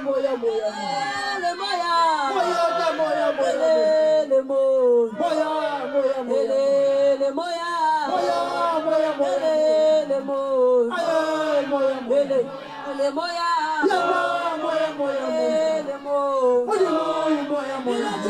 moya moya le moya moya moya moya le moya moya moya moya le moya moya moya moya le moya aye moya moya le moya ya moya moya le moya moya moya moya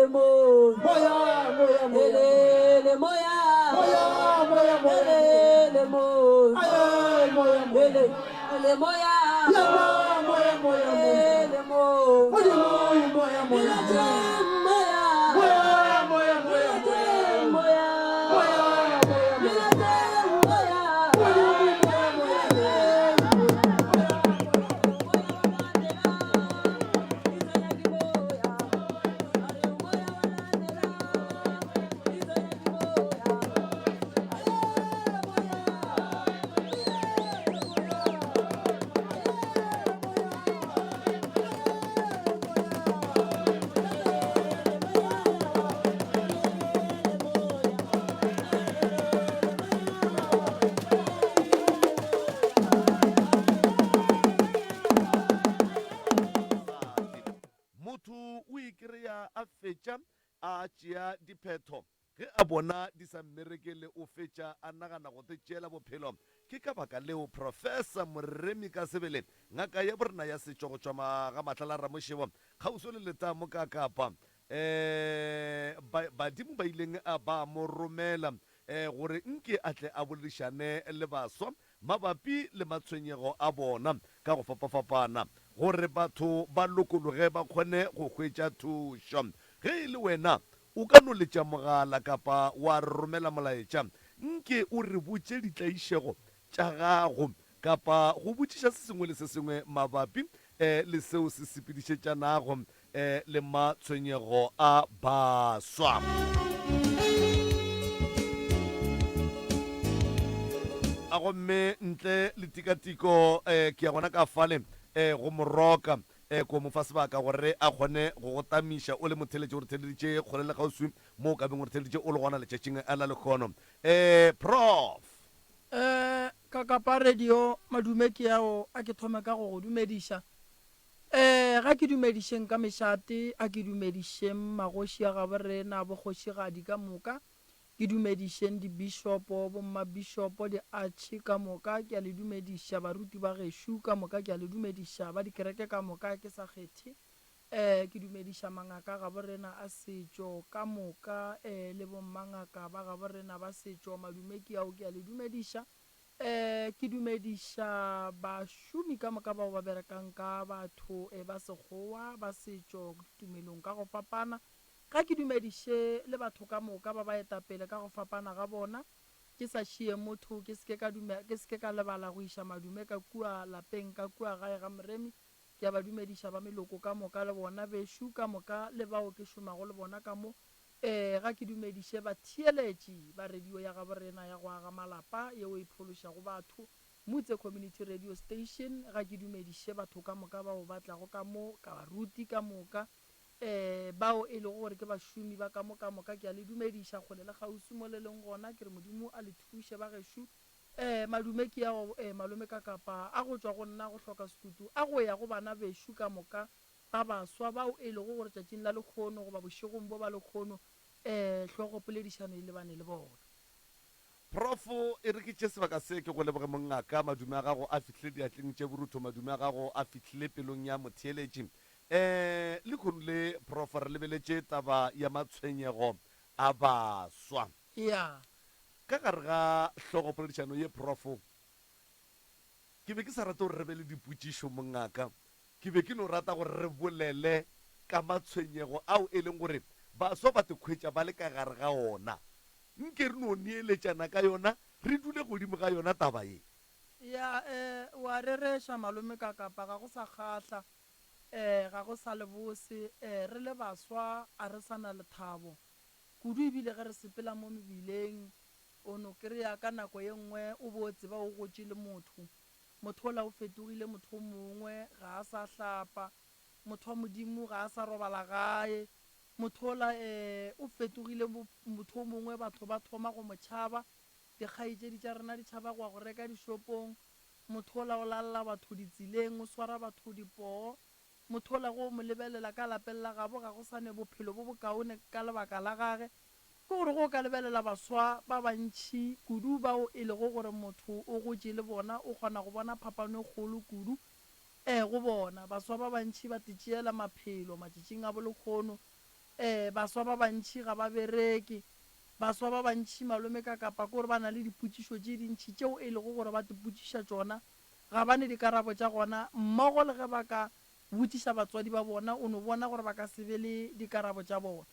ele mo moya moya moya ele moya moya moya moya ele mo aye moya moya ele moya ya moya moya moya ele mo modimo moya moya moya moya moya moya moya moya motho o ikry-a a fetša a tšea diphetho ge a bona di sa mmerekele o fetša a nagana go te tšeela bophelo ke ka baka leo professor moremi ka sebele ngaka ya borena ya setšo go tšwa ga matlala ramošebo kgauso le letamo ka kapa badimo ba ileng a ba mo romela gore nke a tle a boledišane le baswa mabapi le matshwenyego a bona ka go fapafapana gore batho ba lokologe ba kgone go hwetša thušo ge e le wena o ka no letša mogala kapa wa romela molaetša nke o re botše ditlaišego tša gago kapa go botšiša se sengwe le se sengwe mabapi le seo se sepedišetšanago le matshwenyego a baswa. A gomme ntle le tikatiko ke ya gona ka fale go moroka ko mo fa sebaka gore a kgone go go tamiša o le motheletše gore theleditše kgole le gauswi mo o ka beng gore theleditše o le gona letšatšing a na le kgono prof ka kapa radio madume ke yao a ke thome ka go dumediša ga ke dumedišeng ka mešate a ke dumedišeng magoši a gaborena bokgošigadi ka moka ke dumedišeng dibišopo bommabišopo di-archi ka moka ke a le dumediša baruti ba gešo ka moka ke a le dumediša ba dikereke ka moka ke sa kgethe ke dumediša mangaka gaborena a setšo ka moka le bommangaka ba gaborena ba setšo madume ke ao ke a le dumediša ke dumediša bašomi ka moka bao ba berekang ka batho ba sekgowa ba setšo tumelong ka go fapana ga ke dumediše le batho ka moka ba ba etapele ka go fapana ga bona ke sa šie motho ke seke ka lebala go iša madume ka kua lapeng ka kua gae ga moremi ke a ba dumediša ba meloko ka moka le bona bešo ka moka le bao ke šomago le bona ka mo ga ke dumediše batheeletši ba radio ya gaborena ya go aga malapa yeo e phološago batho motse community radio station ga ke dumediše batho ka moka bao ba tlago ka mo ka baruti ka moka bao e lego gore ke bašomi ba ka moka ke a le dumediša kgole le kgausi mo le leng gona ke re modimo a le thuše ba gešo madume ke yao malome ka kapa a go tšwa go nna go hloka sekutu a go ya go bana bešo ka moka ba baswa bao e lego gore tšatšing la lekgono goba bošegong bo ba lekgono hlogo poledišano e lebane le bona. prof e re ke tše sebaka se ke go leboge mongaka madume a gago a fihlile diatleng tše borutho madume a gago a fihlile pelong ya motheeletši le kgono le prof re lebeletše taba ya matshwenyego a baswa ya ka gare ga hlogo poledišano ye prof ke be ke sa rata gore re be le dipotšišo mongaka ke be ke no rata gore re bolele ka matshwenyego ao e leng gore baswa ba te khwetša ba le ka gare ga ona nke re no neeletšana ka yona re dule godimo ga yona taba ye ya wa rereša malome ka kapa ga go sa kgatla ga go sa le bose re le baswa a re sa na lethabo kudu ebile ge re sepela mo mebileng o no kry-a ka nako ye nngwe o bo tseba o gotše le motho o la o fetogile motho o mongwe ga a sa hlapa motho wa modimo ga a sa robala gae motho o la o fetogile motho o mongwe batho ba thoma go motšhaba dikgaetšedi tša rena di tšhaba go reka dishopong motho o la o lalla batho ditseleng o swara batho dipoo motho o la go mo lebelela ka lapeng la gabo ga go sane bophelo bo bokaone ka lebaka la gage ke gore go ka lebelela baswa ba bantšhi kudu bao e lego gore motho o gotše le bona o kgona go bona phapano e kgolo kudu go bona baswa ba bantšhi ba tetšeela maphelo matšatšing a bolekgono baswa ba bantšhi ga ba bereke, baswa ba bantšhi malome ka kapa kore ba na le dipotšišo tše dintšhi tšeo e lego gore ba dipotšiša tšona ga ba ne dikarabo tša gona mmogo le ge ba ka botšiša batswadi ba bona o no bona gore ba ka se be le dikarabo tša bona.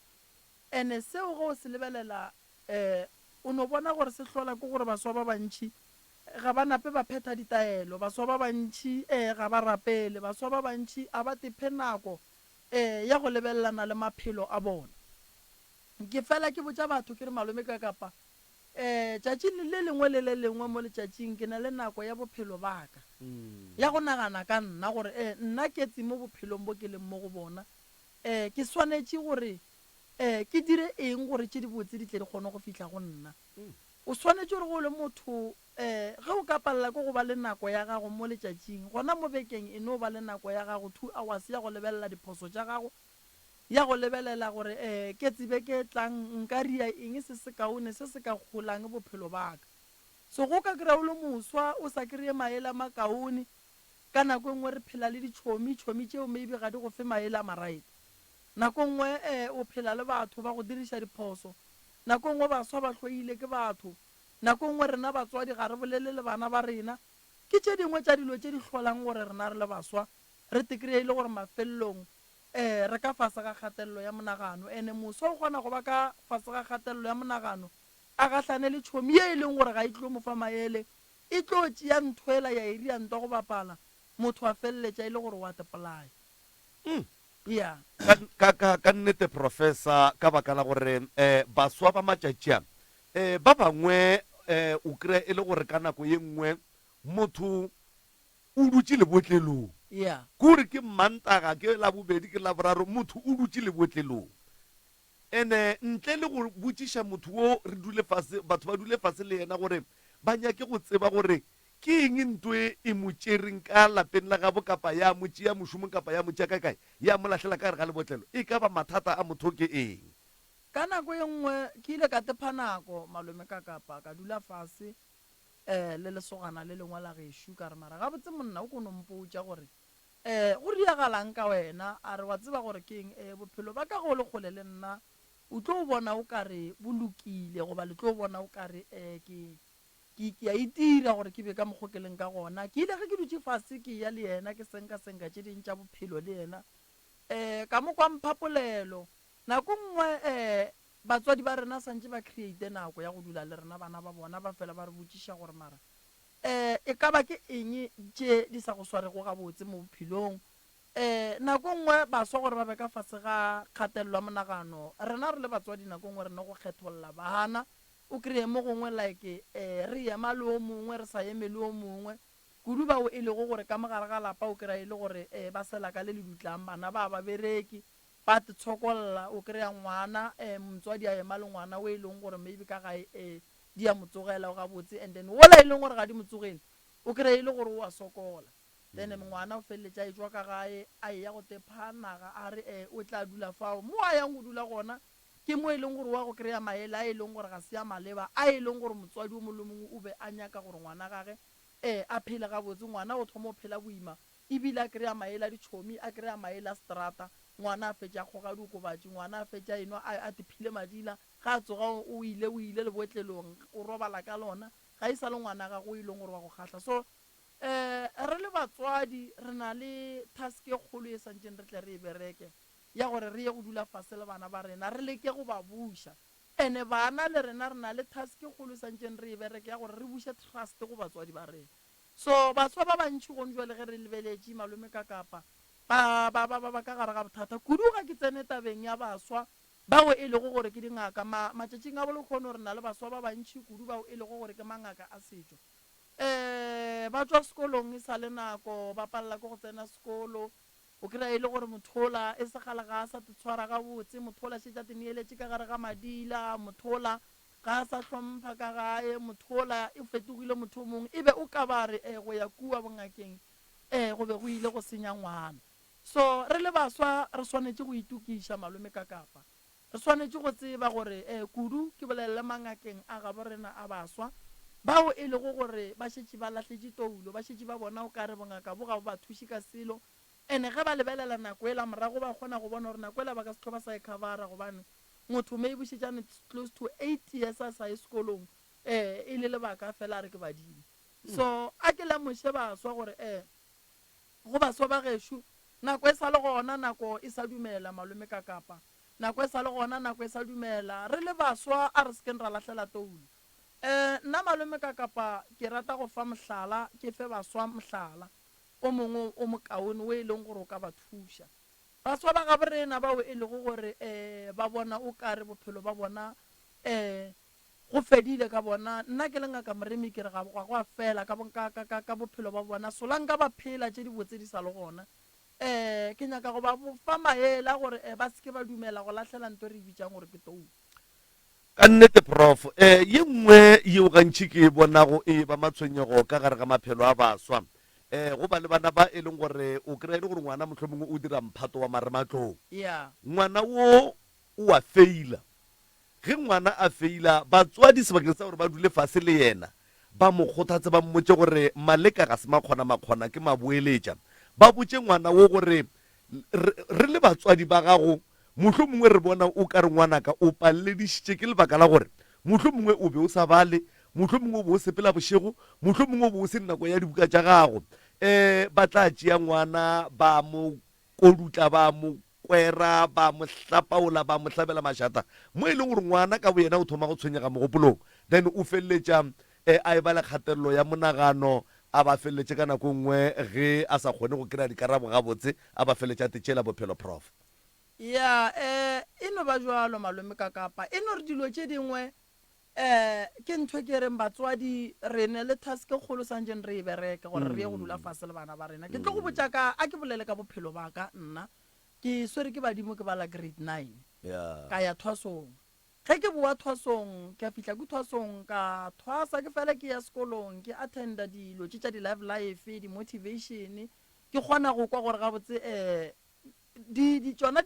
And-e seo ge o se lebelela o no bona gore se hlola ke gore baswa ba bantšhi ga ba nape ba phetha ditaelo, baswa ba bantšhi ga ba rapele, baswa ba bantšhi a ba tephe nako ya go lebelelana le maphelo a bona. Ke fela ke botša batho ke re malome ka kapa tšatšing le lengwe le le lengwe mo letšatšing ke na le nako ya bophelo baka ya go nagana ka nna gore nna ketse mo bophelong bo ke leng mo go bona ke swanetše gore ke dire eng gore tše di botse di tle di kgone go fitlha go nna. O swanetše gore go le motho ge o ka palela ko go ba le nako ya gago mo letšatšing gona mo bekeng e no ba le nako ya gago 2 hours ya go lebelela diphoso tša gago, ya go lebelela gore ke tsebe ke tlang nka ria eng se se kaone se se ka golang bophelo baka. So go ka kry-a o le moswa o sa kry-e maele a makaone ka nako nngwe re phela le ditšhomi tšeo maybe ga di go fe maele a maraete, nako nngwe o phela le batho ba go diriša diphoso, nako nngwe baswa ba hloile ke batho, nako nngwe rena batswadi ga re bolele le bana ba rena. Ke tše dingwe tša dilo tše di hlolang gore rena re le baswa re tekry-e le gore mafelelong re ka fase ga kgatelelo ya monagano. And-e moswa o kgona go ba ka fase ga kgatelelo ya monagano a gahlane le tšhomi ye e leng gore ga e tlo mo fa maele, e tlo tšea nthoela ya iri ya ntwa go bapala, motho a feleletša e le gore wa tepolaya. Yeah. ka nnete professor ka baka la gore baswa ba matšatši ba bangwe o kry e le gore ka nako ye nngwe motho o dutše lebotlelong. Yeah. Kore ke Mantaga ke la bobedi ke la boraro motho o dutše lebotlelong, ene ntle le go botšiša motho wo re dule fase batho ba dule fase le yena gore ba nyake go tseba gore ke eng ntwe e mo tšereng ka lapeng la gabo kapa ya motši ya mošomong kapa ya motši kae ya mo lahlela ka re ga lebotlelo e ka ba mathata a motho ke eng. Ka nako ye nngwe ke ile ka tepha nako malome ka kapa ka dula fase le lesogana le lengwe la gešo ka re mara ga botse monna o kono mpotša gore go diagalang ka wena a re wa tseba gore ke eng bophelo ba ka go le kgole le nna o tlo bona o kare bo lokile goba le tlo bona o kare ke a itira gore ke be ka mokgo ke leng ka gona. Ke ile ge ke dutše fase ke ya le yena ke senka tše ding tša bophelo le yena ka mo kwa mphapolelo nako nngwe batswadi ba rena santse ba create nako ya go dula le rena bana ba bona ba fela ba re botšiša gore mara e ka ba ke eng tše di sa go swarego gabotse mo bophelong. Nako nngwe baswa gore ba be ka fase ga kgatelelo ya monagano rena re le batswadi nako nngwe rena go kgetholola bana o kry-e mo gongwe like re ema le o mongwe re sa eme le o mongwe kudu bao e lego gore ka mogare ga lapa o kry-a e le gore ba sela ka le dutlang bana ba ba bereki ba tshokolola o kry-a ngwana motswadi a ema le ngwana o e leng gore maybe ka gae di a motsogela ga botse and then wola e leng gore ga di motsogele o kry-a e le gore o a sokola then ngwana o feleletša e tswa ka gae a ya go tephanaga a re o tla dula fao mo a yang go dula gona ke mo e leng gore wa go kry-a maele a e leng gore ga se ya maleba a e leng gore motswadi o molomongwe o be a nyaka gore ngwana gage a phele ga botse ngwana o thoma o phela boima ebile a kry-a maele a ditšhomi a kry-a maele a strata ngwana a fetša kgoga diokobatši ngwana a fetša eno a tephile madila ga a tsoga o ile lebotlelong o robala ka lona ga e sa le ngwana gago e leng gore wa go kgatlha. So re le batswadi re na le task e kgolo e santseng re tle re e bereke ya gore re ye go dula fase le bana ba rena re leke go ba buša ene bana le rena re na le task e kgolo e santseng re e bereke ya gore re buše trust go batswadi ba rena. So baswa ba bantšhi gone jwa le ge re lebeletše malome ka kapa ba ka gare ga bothata kudu ga ke tsene tabeng ya baswa bao e lego gore ke dingaka matšatšing a bole kgone gore na le baswa ba bantšhi kudu bao e lego gore ke mangaka a setšo ba tswa sekolong e sa le nako ba palela ke go tsena sekolo o kry-a e le gore mothola e segala ga a sa tshwara ga botse mothola šetša teneeletše ka gare ga madila mothola ga a sa hlompha ka gae mothola e fetogile motho mongwe e be o ka ba re go ya kua bongakeng go be go ile go senya ngwana. So re le baswa re swanetše go itukiša malome ka kapa re swanetše go tseba gore kudu ke bolelele mangakeng a gabo rena a baswa bao e lego gore ba šetše ba lahletše toulo ba šetše ba bona o kare bongaka bo ga bo ba thuše ka selo ene ge ba lebelela nako e la morago ba kgona go bona gore nako e la ba ka setlho ba sa e covera gobane motho me e bušetšane close to 8 years a sa ye sekolong e le lebaka fela a re ke badimo so a ke lemoše baswa gore go baswa ba gešo nako e sa le gona nako e sa dumela malome ka kapa nako e sa le gona nako e sa dumela re le baswa a re sekeng ra latlhela toulu nna malome ka kapa ke rata go fa mohlala ke fe baswa mohlala o mongwe o mokaone o e leng gore o ka ba thuša baswa ba gaborena bao e lego gore ba bona o kare bophelo ba bona go fedile ka bona nna ke lenga ka moremi ke re ga go fela ka bophelo ba bona solang ka ba phela tše di botse di sa le gona ke nyaka go ba fa maela gore ba seke ba dumela go latlhela nto re bitsang gore ke tou ka nnete prof ye nngwe yeo gantši ke bonago e ba matshwenyego ka gare ga maphelo a baswa go ba le bana ba e leng gore o kry-a le gore ngwana motlho mongwe o dira mphato wa marematlong ngwana wo o a feila ge ngwana a feila batswadi sebakeng sa gore ba dule fase le yena ba mo kgothatse ba mmotse gore maleka ga se makgona ke maboeletša ba botse ngwana wo gore re le batswadi ba gago motlho mongwe re bona o ka re ngwanaka o paleledišitše ke lebaka la gore motlho mongwe o be o sa bale motlho mongwe o be o sepela bošego motlho mongwe o be o se nako ya dibuka tša gago ba tla tšea ngwana ba mo kodutla ba mo kwera ba mo hlapaola ba mo hlabela mašata mo e leng gore ngwana ka bo yena o thoma go tshwenyega mogopolong then o feleletša a e ba le kgatelelo ya monagano a ba feleletše ka nako nngwe ge a sa kgone go kry-a dikarabo gabotse a ba feleletša tetšela bophelo prof e no ba jalo malome ka kapa e no re dilo tše dingwe ke ntho ke reng batswadi re ne le task kgolo santseng re e bereke gore re ye go dula fase le bana ba rena ke tlo go botsa ka a ke bolele ka bophelo ba ka nna ke swere ke badimo ke bala grade 9 ka ya thwasong ge ke boa thwasong ke a fitlha ke thwasong ka thwasa ke fela ke ya sekolong ke attenda dilo tše tša di-live life di-motivation ke kgona go kwa gore gabotse tsona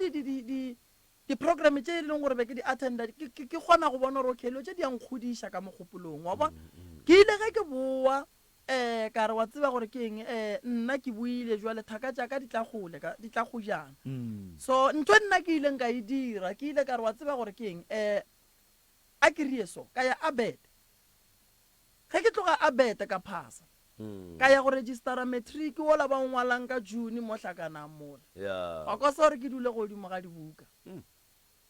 di-program tše e leng gore be ke di-attenda ke kgona go bona gore okelo tše di yankgodiša ka mogopolong wa bona ke ile ge ke boa ka re wa tseba gore ke eng nna ke buile jwale thaka tšaka di tla go jana so ntho nna ke ileng ka e dira ke ile ka re wa tseba gore ke eng a ke rie so ka ya abet ge ke tloga abet ka phasa ka ya go registera matric ola ba ngwalang ka June mo hlakanang mola wa kwa sa gore ke dule godimo ga dibuka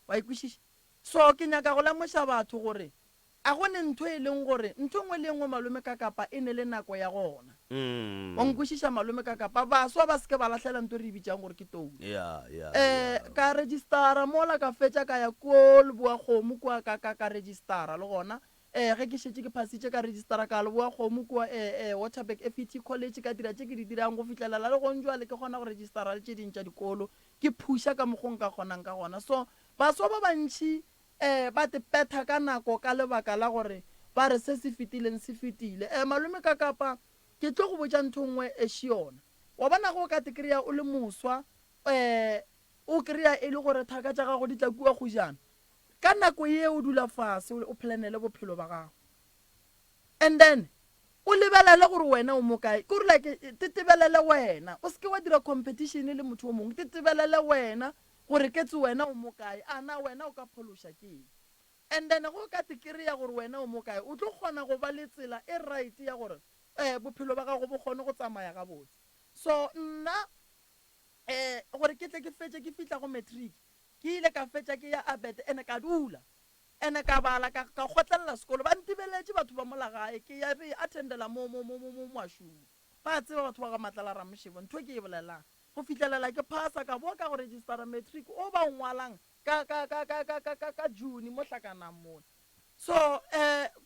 wa ikwešiša so ke nyaka go lemoša batho gore a gone ntho e leng gore ntho nngwe le nngwe malome ka kapa e ne le nako ya gona wa nkwešiša malome ka kapa baswa ba seke ba latlhela nto re bitsang gore ke toulu ka registera mola ka fetša ka ya ko leboa kgomo kua ka registera le gona ge ke šetse ke phasitše ka registera ka leboa kgomo kua Waterberg FET college ka dira tše ke di dirang go fitlhelela le gonjwale ke kgona go registera le tše dintša dikolo ke phuša ka mokgong ka kgonang ka gona so baswa ba bantšhi ba te petha ka nako ka lebaka la gore ba re se se fetileng se fetile malome ka kapa ke tlo go botša ntho nngwe e šiona wa bona go ka te kry-a o le moswa o kry-a e le gore thaka tša gago di tla kua go jana ka nako ye o dula fase o planele bophelo ba gago and then o lebelele gore wena o mo kae ke gore like tetebelele wena o seke wa dira competition le motho o mongwe tetebelele wena gore ke tse wena o mo kae ana wena o ka phološa ke and then go ka te kry-a gore wena o mo kae o tlo kgona go ba le tsela e right ya gore bophelo ba gago bo kgone go tsamaya ga botse so nna gore ke tle ke fetše ke fitla go matric ke ile ka fetša ke ya abet ene ka dula ene ka bala ka kgotlelela sekolo ba ntibeletše batho ba molagae ke ya re attendela mo mašomo ba tseba batho ba ga matla la ramošebo ntho ke e bolelang go fitlhelela ke phasa ka boa ka go registera matric o ba ngwalang ka June mo hlakanang mona so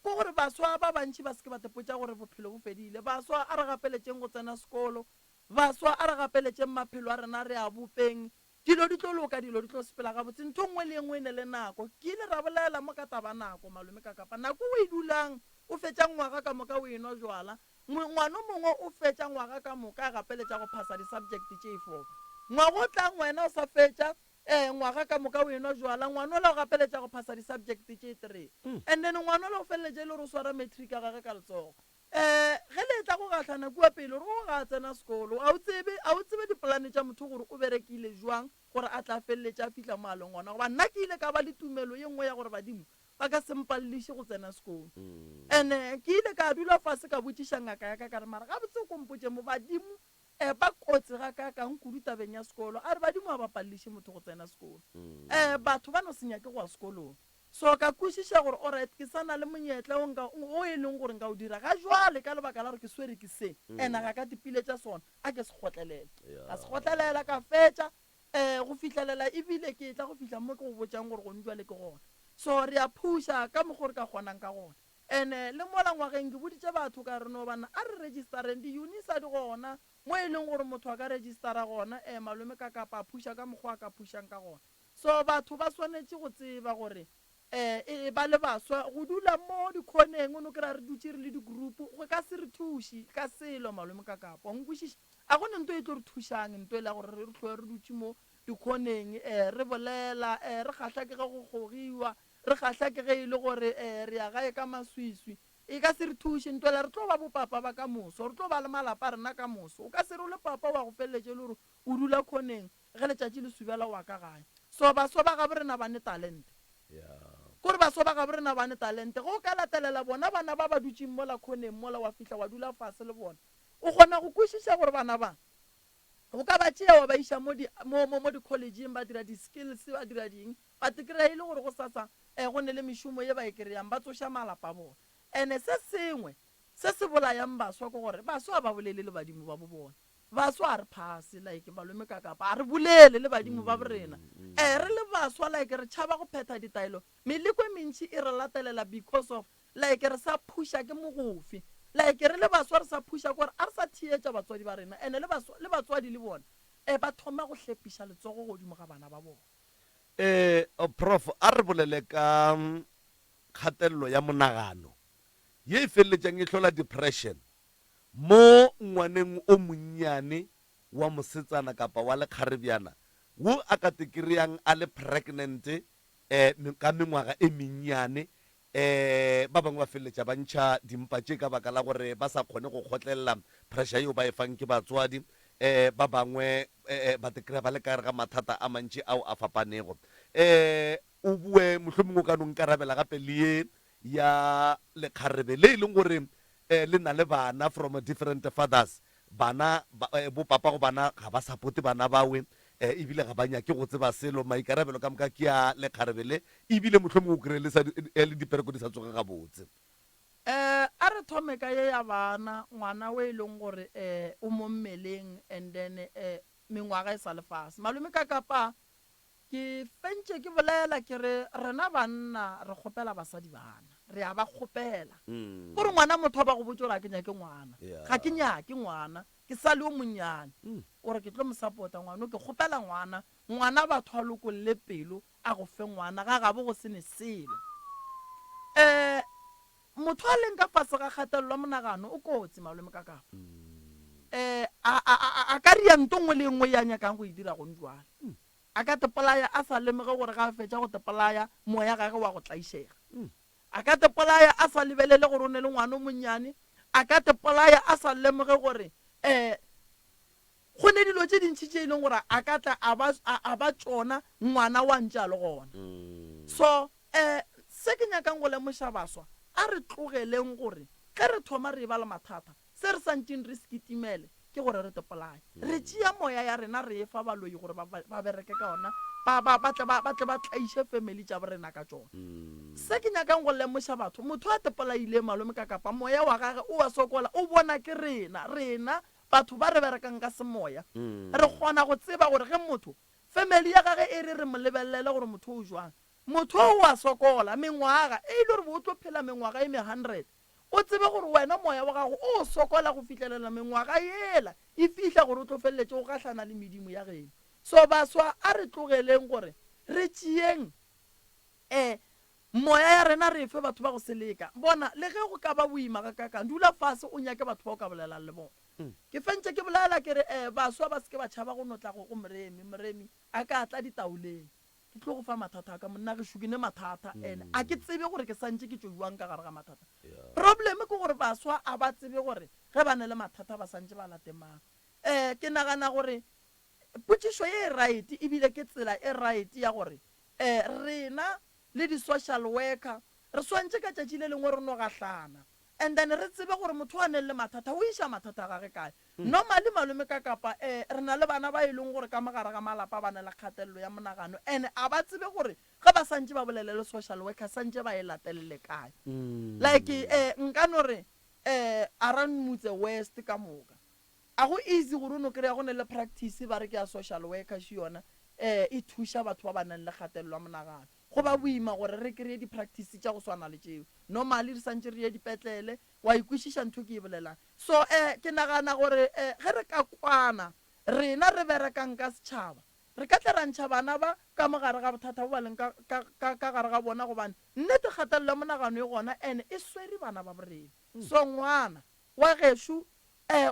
ko gore baswa ba bantši ba seke ba tepotša gore bophelo bo fedile baswa a re gapeletšeng go tsena sekolo baswa a re gapeletšeng maphelo a rena re a bopeng dilo di tlo loka dilo di tlo sepela gabotse ntho nngwe le nngwe e ne le nako ke ile ra bolela mo ka taba nako malome ka kapa nako o e dulang o fetša ngwaga ka moka o enwa jwala ngwana mongwe o fetša ngwaga ka moka a gapeletša go phasa di-subject tše 4 ngwaga o tlang wena o sa fetša ngwaga ka moka o enwa jwala ngwana o le o gapeletša go phasa di-subject tše 3 and then ngwana o le o feleletše le gore o swara matric a gage ka letsogo ge le tla go gatlhana kua pele gore go ga tsena sekolo a o tsebe dipolane tša motho gore o berekile jwang gore a tla feleletse a fitlha mo aleng gona goba nna ke ile ka ba le tumelo ye nngwe ya gore badimo ba ka sempaleliše go tsena sekolo and-e ke ile ka dula fase ka botšiša ngaka ya ka ka re mara ga botse kompotse mo badimo ba kotsi ga ka kang kudu tabeng ya sekolo a re badimo a ba paleliše motho go tsena sekolo batho ba no se nyake go ya sekolong so ka kwešiša gore alright ke sana le monyetla o e leng gore nka o dira ga jwale ka lebaka la gore ke swere ke se ena ga ka dipile tša sona a ke se kgotlelela ka se kgotlelela ka fetša go fitlhelela ebile ke tla go fitlha mo ke go botšang gore go njwale ke gona so re a phuša ka mokgwa re ka kgonang ka gona and-e le mola ngwageng ke boditše batho ka re no bana a re registereng di-unisa di gona mo e leng gore motho a ka registera gona malome ka kapa a phuša ka mokgwa a ka phušang ka gona so batho ba swanetše go tseba gore ba le baswa go dula mo dikhoneng o no kry-a re dutse re le di-group go ka se re thuši ka selo malome ka kapa nkwešiša a gone nto e tlo re thušang nto e la gore re tloe re dutse mo dikhoneng re bolela re kgatlha ke ge go gogiwa re kgatlha ke ge e le gore re ya gae ka maswiswi e ka se re thuše ntwela re tlo ba bopapa ba ka moso re tlo ba le malapa rena ka moso o ka se re o le papa wa go feleletse le gore o dula khoneng ge letšatši le subela wa ka gae so baswa ba gabe rena bane talente kore baswa ba gabe rena bane talente go ka latelela bona bana ba ba dutšeng mola khoneng mola wa fihla wa dula fase le bona o kgona go kwešiša gore bana ba o ka ba tšea wa ba iša mo di-collegeng ba dira di-skills ba dira ding ba tekry-a e le gore go sasa go ne le mešomo ye ba e kry-yang ba tsoša malapa bona and-e se sengwe se se bolayang baswa ke gore baswa ba bolele le badimo ba bo bona baswa a re phase like balome ka kapa a re bolele le badimo ba borena re le baswa like re tšhaba go phetha ditaelo meleko e mentši e re latelela because of like re sa phuša ke mogofe like re le baswa re sa phuša gore a re sa thietša batswadi ba rena and-e le batswadi le bona ba thoma go hlepiša letsogo godimo ga bana ba bona prof a re bolele ka kgatelelo ya monagano ye e feleletsang e tlhola depression mo ngwaneng o monnyane wa mosetsana kapa wa lekgarebjana wo a ka tekry-ang a le pregnant ka mengwaga e mennyane ba bangwe ba feleletša ba ntšha dimpa tše ka baka la gore ba sa kgone go kgotlelela pressure yeo ba e fang ke batswadi ba bangwe ba tekry-a ba le kare ga mathata a mantši ao a fapanego o bue mohlomongwe o ka no nkarabela gape le ye ya lekgarebe le e leng gore le na le bana from different fathers bana bo papa go bana ga ba supporte bana bawe ebile ga ba nyake go tseba selo maikarabelo ka moka ke a lekgarebe le ebile mohlomongwe o kry-e le dipereko di sa tsoge ga botse a re thome ka ye ya bana ngwana o e leng gore o mo mmeleng and then mengwaga e sa lefase malome ka kapa ke fentse ke bolela ke re rena banna re kgopela basadi bana re a ba kgopela gore ngwana motho ba go botse gore a ke nyake ngwana ga ke nyake ngwana ke sa le o monnyane gore ke tlo mo support-a ngwana ke kgopela ngwana batho a lokolle pelo a go fe ngwana ga gabe go se ne selo motho a leng ka fase ga kgatelelo monagano o kotsi malome ka kapa a ka ria nto ngwe le nngwe ya nyakang go e dira go njwale a ka tepolaya a sa lemege gore ga a fetša go tepolaya moya gage wa go tlaišega a ka tepolaya a sa lebelele gore o ne le ngwana o monnyane a ka tepolaya a sa lemege gore go ne dilo tše dintšhi tše e leng gore a ka tla a ba tšona ngwana wa ntše a le gona so se ke nyakang go lemoša baswa a re tlogeleng gore ge re thoma re ba le mathata se re santšeng re sekitimele ke gore re tepolaya re tšea moya ya rena re e fa baloi gore ba bereke ka ona ba tle ba tlaiše family tša borena ka tšona se ke nyakang go lemoša batho motho a tepolaile malome ka kapa moya wa gage o wa sokola o bona ke rena batho ba re berekang ka semoya re kgona go tseba gore ge motho family ya gage e re mo lebelele gore motho o jwang motho o wa sokola mengwaga e ile gore bo tlo phela mengwaga e 100 o tsebe gore wena moya wa gago o sokola go fitlhelela mengwaga yela e fihla gore o tlo feleletse go gahlana le medimo ya geno so baswa a re tlogeleng gore re tšeeng moya ya rena re fe batho ba go seleka bona le ge go ka ba boima ka kakang dula fase o nyake batho ba o ka bolelang le bona ke fentse ke bolela ke re baswa ba seke ba tšhaba go notla go moremi a ka tla ditaoleng ke tlo go fa mathata a ka monna ge shukine mathata and a ke tsebe gore ke santse ke tsoiwang ka gare ga mathata problem ke gore baswa a ba tsebe gore ge ba ne le mathata ba santse ba latemang ke nagana gore potšišo e right ebile ke tsela e right ya gore rena le di-social worker re swantse ka tšatši le lengwe re no gahlana and then re tsebe gore motho a ne le mathata o iša mathata a gage kae normally malome ka kapa re na le bana ba e leng gore ka mogare ga malapa ba ne le kgatelelo ya monagano and a ba tsebe gore ge ba santse ba bolele le social worker santse ba e latelele kae like nka no re around Motse West ka moka a go easy gore o no kry-a go ne le practice ba re ke ya social worker še yona e thuša batho ba ba nang le kgatelelo ya monagano go ba boima gore re kry-e di-practice tša go swana le tšeo normally re santse re ye dipetlele wa ikwešiša ntho ke e bolelang so ke nagana gore ge re ka kwana rena re berekang ka setšhaba re ka tla rantšha bana ba ka mogare ga bothata bo ba leng ka gare ga bona gobane nnete kgatelelo ya monagano e gona and e swere bana ba borena so ngwana wa gešo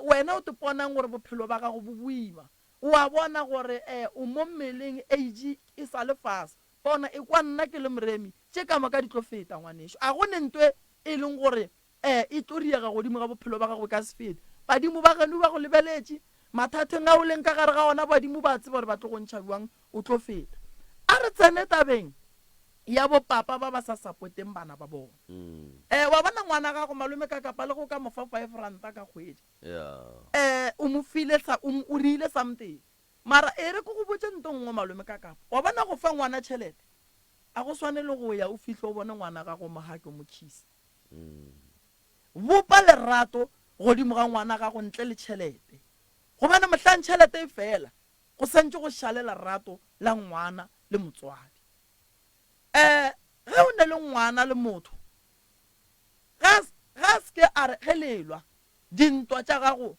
wena o te ponang gore bophelo ba gago bo boima wa bona gore o mo mmeleng age e sa le fase bona e kwa nna ke le moremi tše ka moka di tlo feta ngwanešo a gone ntwe e leng gore e tlo riega godimo ga bophelo ba gago ka se fete badimo ba geno ba go lebeletše mathateng a o leng ka gare ga ona badimo ba tseba gore ba tlo go ntšha jwang o tlo feta a re tsene tabeng ya bopapa ba ba sa support-eng bana ba bona wa bona ngwana gago malome ka kapa le go ka mofa 5 ranta ka kgwedi o mo file o rile something mara e re go go botse ntongwe malome ka kapa wa bona go fa ngwana tšhelete a go swane le go ya o fihle o bone ngwana gago mohake mo khisa bopa lerato godimo ga ngwana gago ntle le tšhelete go bana mohlang tšhelete e fela go santse go šalela lerato la ngwana le motswadi ge o ne le ngwana le motho ga se a re gelelwa dintwa tša gago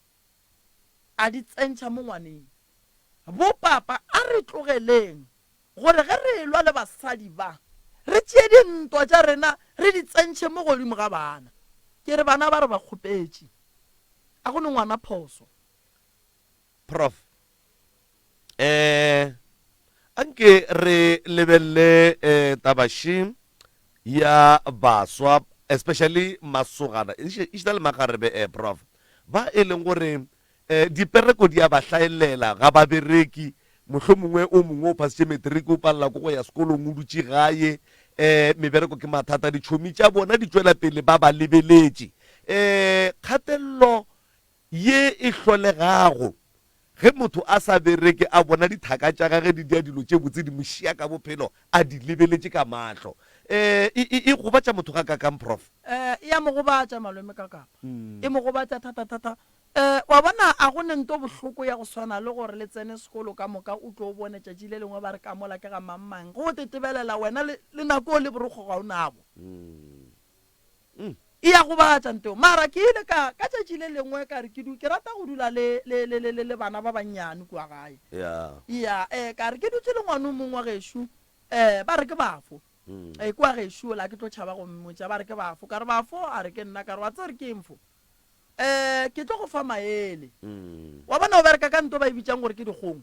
a di tsentšha mo ngwaneng bo papa a re tlogeleng gore ge re lwa le basadi ba re tšee dintwa tša rena re di tsentšhe mo godimo ga bana ke re bana ba re ba kgopetše a gone ngwana phoso prof anke re lebelle tabashi ya baswa especially masogana išita le magarebe prof ba e leng gore dipereko di a ba hlaelela ga ba bereki mohlomongwe o mongwe o phasitše metriki o palela ko go ya sekolong o dutše gae mebereko ke mathata ditšhomi tša bona di tšwela pele ba ba lebeletše kgatelelo ye e hlolegago ge motho a sa bereke a bona dithaka tša gage di dia dilo tše botse di mošia ka bophelo a di lebeletše ka mahlo e gobatša motho ga kakang prof ya mo gobatša malome ka kapa e mo gobatša thata wa bona a gone nto bohloko ya go swana le gore le tsene sekolo ka moka o tlo o bone tšatši le lengwe ba re ka mola ke ga mammang go tetebelela wena le nako o le borokgo ga o nabo e ya go batša nteo mara ke ile ka tšatši le lengwe ka re ke rata go dula le bana ba bannyane kua gae ya ka re ke dutse le ngwane o mongwe wa gešo ba re ke bafo kua gešo la ke tlo tšhaba go mmotša ba re ke bafo ka re bafo a re ke nna ka re wa tse re ke mfo ke tlo go fa maele wa bona o bereka ka nto ba e bitsang gore ke dikgong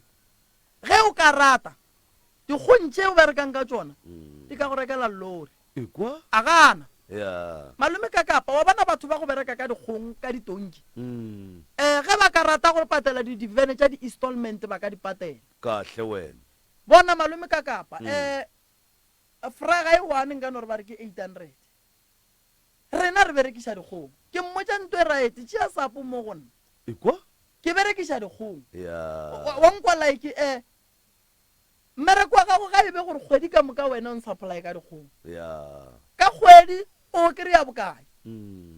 ge o ka rata dikgong tše o berekang ka tšona di ka go rekela lori a gana malome ka kapa wa bona batho ba go bereka ka dikgong ka ditonki ge ba ka rata gore patela di-divene tša di-installment ba ka di patela kahle wena bona malome ka kapa fraga e one nka no re ba re ke 800 rena re berekiša dikgong ke mmotša nto e raete tšea sapo mo gonna ke berekiša dikgong wa nkwa like mmereko wa gago ga e be gore kgwedi ka moka wena o nsupply ka dikgong ka kgwedi o kry-a bokae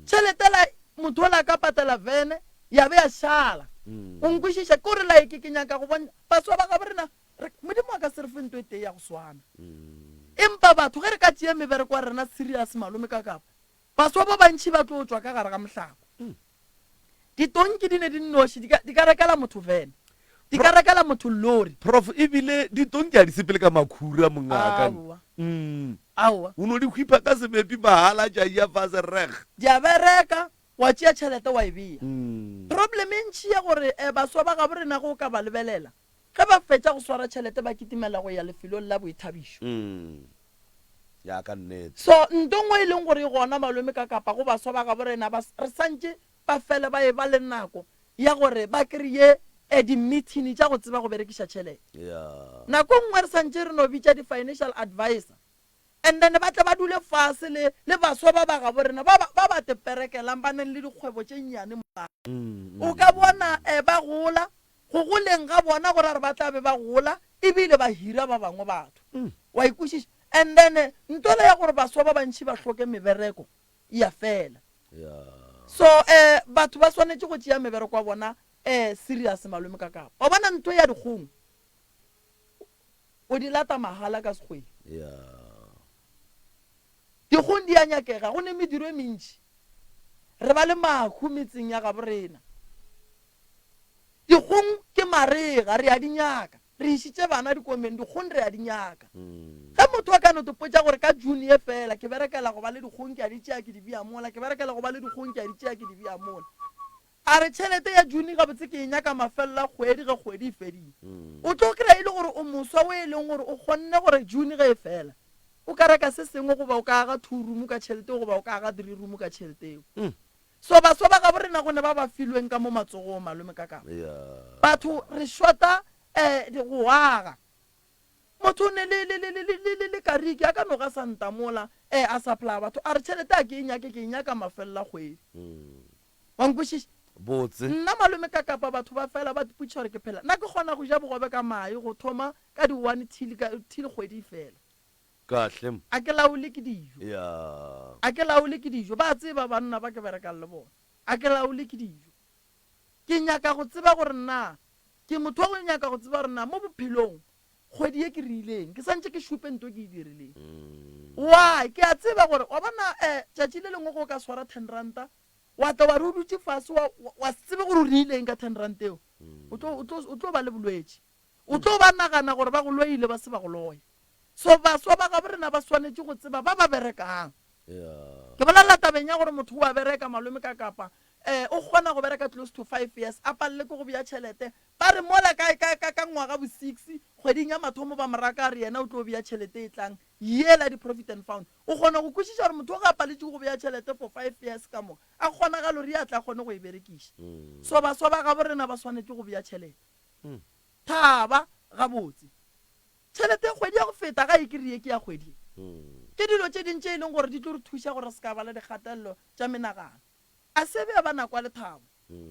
tšheletela motho o la ka patela vene ya be ya šala o nkwešiša ko re like ke nyaka go bona baswa ba ga borena modimo a ka se re fe nto e tee ya go swana empa batho ge re ka tšea mebereko wa rena serious malome ka kapa baswa ba bantšhi ba tlo tswa ka gare ga mohlako ditonki di ne di nnoši di ka rekela motho vene di ka rekela motho lori prof ebile ditonki a di sepele ka makhura mongaka aowa o no di hwipa ka semepi mahala tša ia fase reg di a bereka wa tšea tšhelete wa e bea problem e ntšhi ya gore baswa ba ga borena go ka ba lebelela ge ba fetša go swara tšhelete ba kitimela go ya lefelong la boithabišo ya ka nnete so ntongwe e leng gore e gona malome ka kapa go baswa ba ga borena re santse ba fele ba e ba le nako ya gore ba kry-e di-meeting tša go tseba go berekiša tšhelete nako nngwe re santse re no bitša di-financial advisor and then ba tla ba dule fase le baswa ba ba ga borena ba ba teperekelang ba neng le dikgwebo tše nnyane o ka bona ba gola go goleng ga bona gore re ba tla be ba gola ebile ba hira ba bangwe batho wa ikwešiša and then ntole ya gore baswa ba bantši ba hloke mebereko ya fela so batho ba swanetše go tšea mebereko wa bona serious malome ka kapa o bona ntho ya dikgong o di lata mahala ka sekgwedi dikgong di a nyakega go ne mediro e mentši re ba le makhu metseng ya ga borena dikgong ke marega re a di nyaka re išitše bana dikomeng dikgong re a di nyaka ge motho a ka no topotša gore ka june ye fela ke berekela go ba le dikgong ke a di tšea ke di bea mola ke berekela go ba le dikgong ke a di tšea ke di bea mola a re tšhelete ya june gabotse ke e nyaka mafelela kgwedi ge kgwedi e fedile o tlo kry-a e le gore o moswa o e leng gore o kgonne gore june ge e fela o ka reka se sengwe goba o ka aga 2 room ka tšhelete goba o ka aga 3 room ka tšhelete eo so baswa ba ga borena gone ba ba filweng ka mo matsogong malome ka kapa batho re shota go aga motho ne le kariki a ka no ga santa mola a supply batho a re tšhelete a ke e nyaka mafelela kgwedi wa nkwešiša botse nna malome ka kapa batho ba fela ba diputša gore ke phela nna ke kgona go ja bogobe ka mae go thoma ka di-1 till kgwedi fela kahle a ke laole ke dijo ba tseba banna ba ke berekang le bona a ke laole ke dijo ke nyaka go tseba gore nna ke motho wa go nyaka go tseba gore nna mo bophelong kgwedi ye ke rileng ke santse ke šupe nto ke e dirileng why ke a tseba gore wa bona tšatši le lengwe go ka swara 10 ranta wa tla wa re o dutse fase wa tsebe gore o rileng ka 10 ranta eo o tlo ba le bolwetši o tlo ba nagana gore ba go loile ba se ba go loya so baswa ba ga borena ba swanetše go tseba ba ba berekang ke bolela tabeng ya gore motho wa bereka malome ka kapa o kgona go bereka close to 5 years a palele ke go bea tšhelete ba re mola ka ngwaga bo 6 kgweding ya mathomo ba moraka re yena o tlo bea tšhelete e tlang yela di-profit and found o kgona go kwešiša gore motho o ga paletše go bea tšhelete for 5 years ka moka a kgona ga lori a tla kgone go e berekiša so baswa ba ga borena ba swanetše go bea tšhelete thaba gabotse tšhelete kgwedi ya go feta ga e kry-e ke ya kgwedi ke dilo tše dintše e leng gore di tlo re thuša gore se ka ba le dikgatelelo tša menagano a sebe ya ba nako a lethabo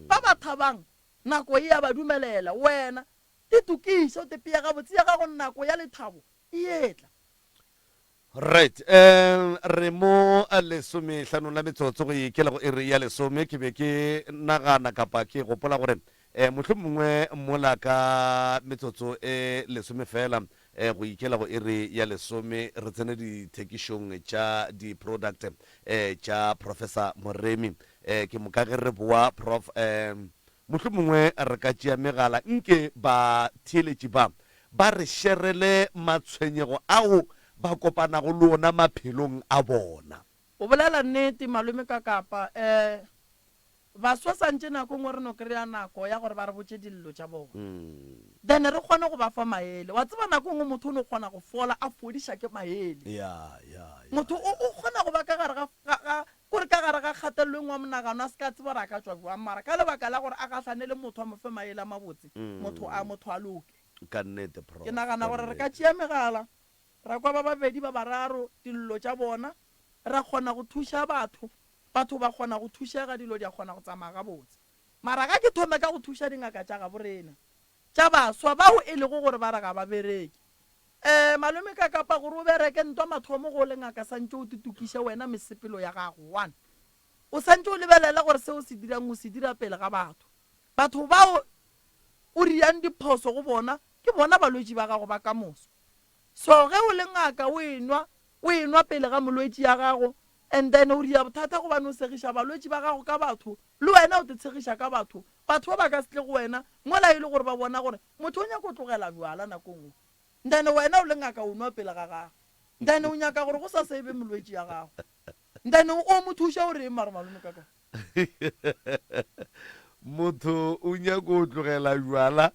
ba ba thabang nako e ya ba dumelela wena di tukiša o tepea gabotse ya gago nako ya lethabo e etla right re mo lesomehlano la metsotso go ikela go iri ya lesome ke be ke nagana kapa ke gopola gore mohlho mongwe mola ka metsotso lesome fela go ikela go iri ya lesome re tsene dithekišong tša di-product tša professor Moremi ke mokage re boa prof mohlho mongwe re ka tšea megala nke ba theeletši ba re šerele matshwenyego ao ba kopanago le ona maphelong a bona o bolela nnete malome ka kapa baswa santse nako ngwe re no kry-a nako ya gore ba re botse dillo tša bona then re kgone go ba fa maele wa tseba nako ngwe motho o ne o kgona go fola a fodiša ke maele motho o kgona go ba ka gare kore ka gare ga kgatelelong wa monagano a se ka tseba gore a ka tswa boang mara ka lebaka la gore a gahlane le motho a mo fe maele a mabotse motho a loke ka nnete prof ke nagana gore re ka tšea megala ra kwa ba babedi ba bararo dillo tša bona ra kgona go thuša batho ba kgona go thušega dilo di a kgona go tsamaya gabotse mara ga ke thome ka go thuša dingaka tša ga borena tša baswa bao e lego gore ba re ga ba bereke malome ka kapa gore o bereke ntwa mathomo go le ngaka santse o tutukiše wena mesepelo ya gago 1 o santse o lebelela gore se o se dirang o se dira pele ga batho bao o riang diphoso go bona ke bona balwetši ba gago ba ka moso so ge o le ngaka o enwa pele ga molwetši ya gago and then o ria bothata go bane o segiša balwetši ba gago ka batho le wena o te tshegiša ka batho ba ka se tle go wena mola e le gore ba bona gore motho o nyaka o tlogela bjala nako ngwe then wena o le ngaka o nwa pele ga gago then o nyaka gore go sa sebe molwetši ya gago then o mo thuša o reng mare malome kaka motho o nyaka o tlogela bjala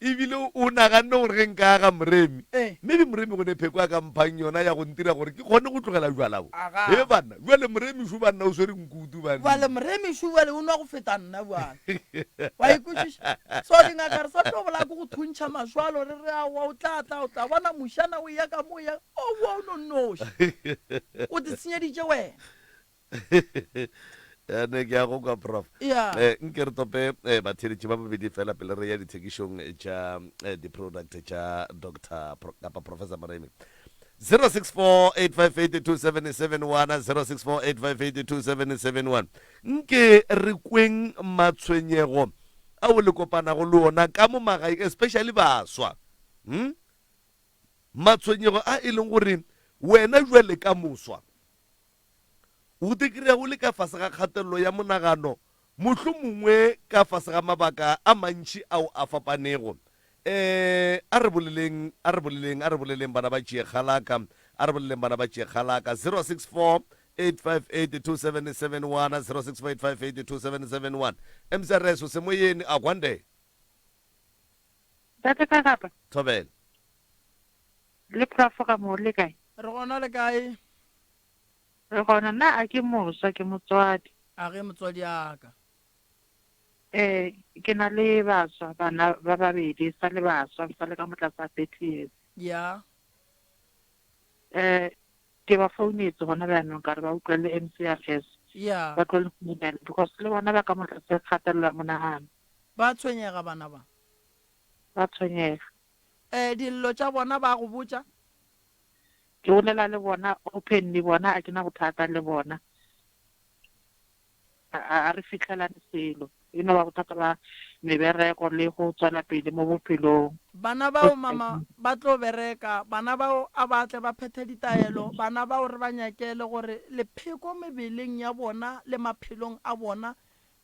ebile o naganne gore ge nka ga moremi Eh. maybe moremi go ne pheko a ka mphang yona ya go ntira gore ke kgone go tlogela jwalao Aga. e banna jale moremi sho banna o swere nkutu bale moremišu bale o nwa go feta nna bana wa ikwešiša so dingaka re sa tlo bola ko go thuntšha maswalo re re awa o tla bona mošana o ya ka moya o boa o nonnoši o te tsenyeditše wena ane ke ya go kwa prof ya nke re tope batheletši ba bobedi fela pele re ya dithekišong tša di-product tša doctor kapa professor moremi 06485827771 06485827771 nke re kweng matshwenyego ao le kopanago le ona ka mo magaeng especially baswa matshwenyego a e leng gore wena jwale ka moswa o te kry-a go le ka fase ga kgatelelo ya monagano mohlho mongwe ka fase ga mabaka a mantši ao a fapanego a re boleleng bana ba tšee kgalaka 064 8582771 064 msrs o se moyeni a kwande Tate ka kapa thobela le profo ka mo le kae re gona le kae re gona nna a ke moswa ke motswadi a ge motswadi aka ke na le baswa bana ba babedi sa le baswa sa le ka motlasa 30 years ya ke ba founetse gona bjanong ka re ba utlwele MCRS ya ba tlo le founela because le bona ba ka motlasa kgatelelo monagano ba tshwenyega bana ba ba tshwenyega dillo tša bona ba go botša ke bolela le bona open le bona a ke na bothata le bona a re fitlhelane selo e no ba bothata ba mebereko le go tswela pele mo bophelong bana bao mama ba tlo bereka bana bao a batle ba phethe ditaelo bana bao re ba nyakele gore lepheko mebeleng ya bona le maphelong a bona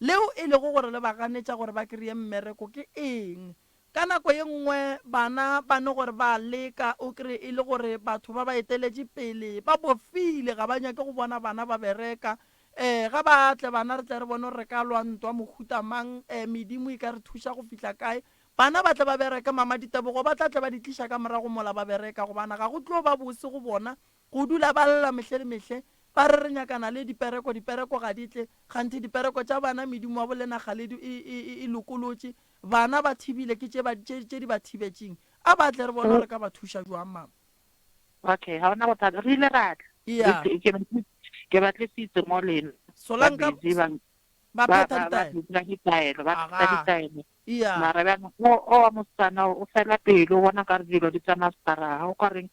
leo e lego gore le baganetša gore ba kry-e mmereko ke eng ka nako ye nngwe bana ba ne gore ba leka o kry e le gore batho ba ba eteletše pele ba bofile ga ba nyake go bona bana ba bereka ga ba tle bana re tle re bone re ka lwantwa mohutamang medimo e ka re thuša go fihla kae bana ba tle ba bereka mama ditebogo ba tla tle ba di tliša ka morago mola ba bereka gobana ga go tlo ba bose go bona go dula ba lela mehle le mehle ba re re nyakana le dipereko ga di tle gantsi dipereko tša bana medimo wa bolenaga le e lokolotše bana ba thibile ke tše di ba thibetšeng a ba tle re bone re ka ba thuša jwang mama okay ha ona bothata re ile ra ya ke batlisitse mo lena solanka ba phetha ditaelo ba Aga. phetha ditaelo ya mara bjana o wa mosetsana o fela pelo o bona ka re dilo di tsamaya staraga o ka re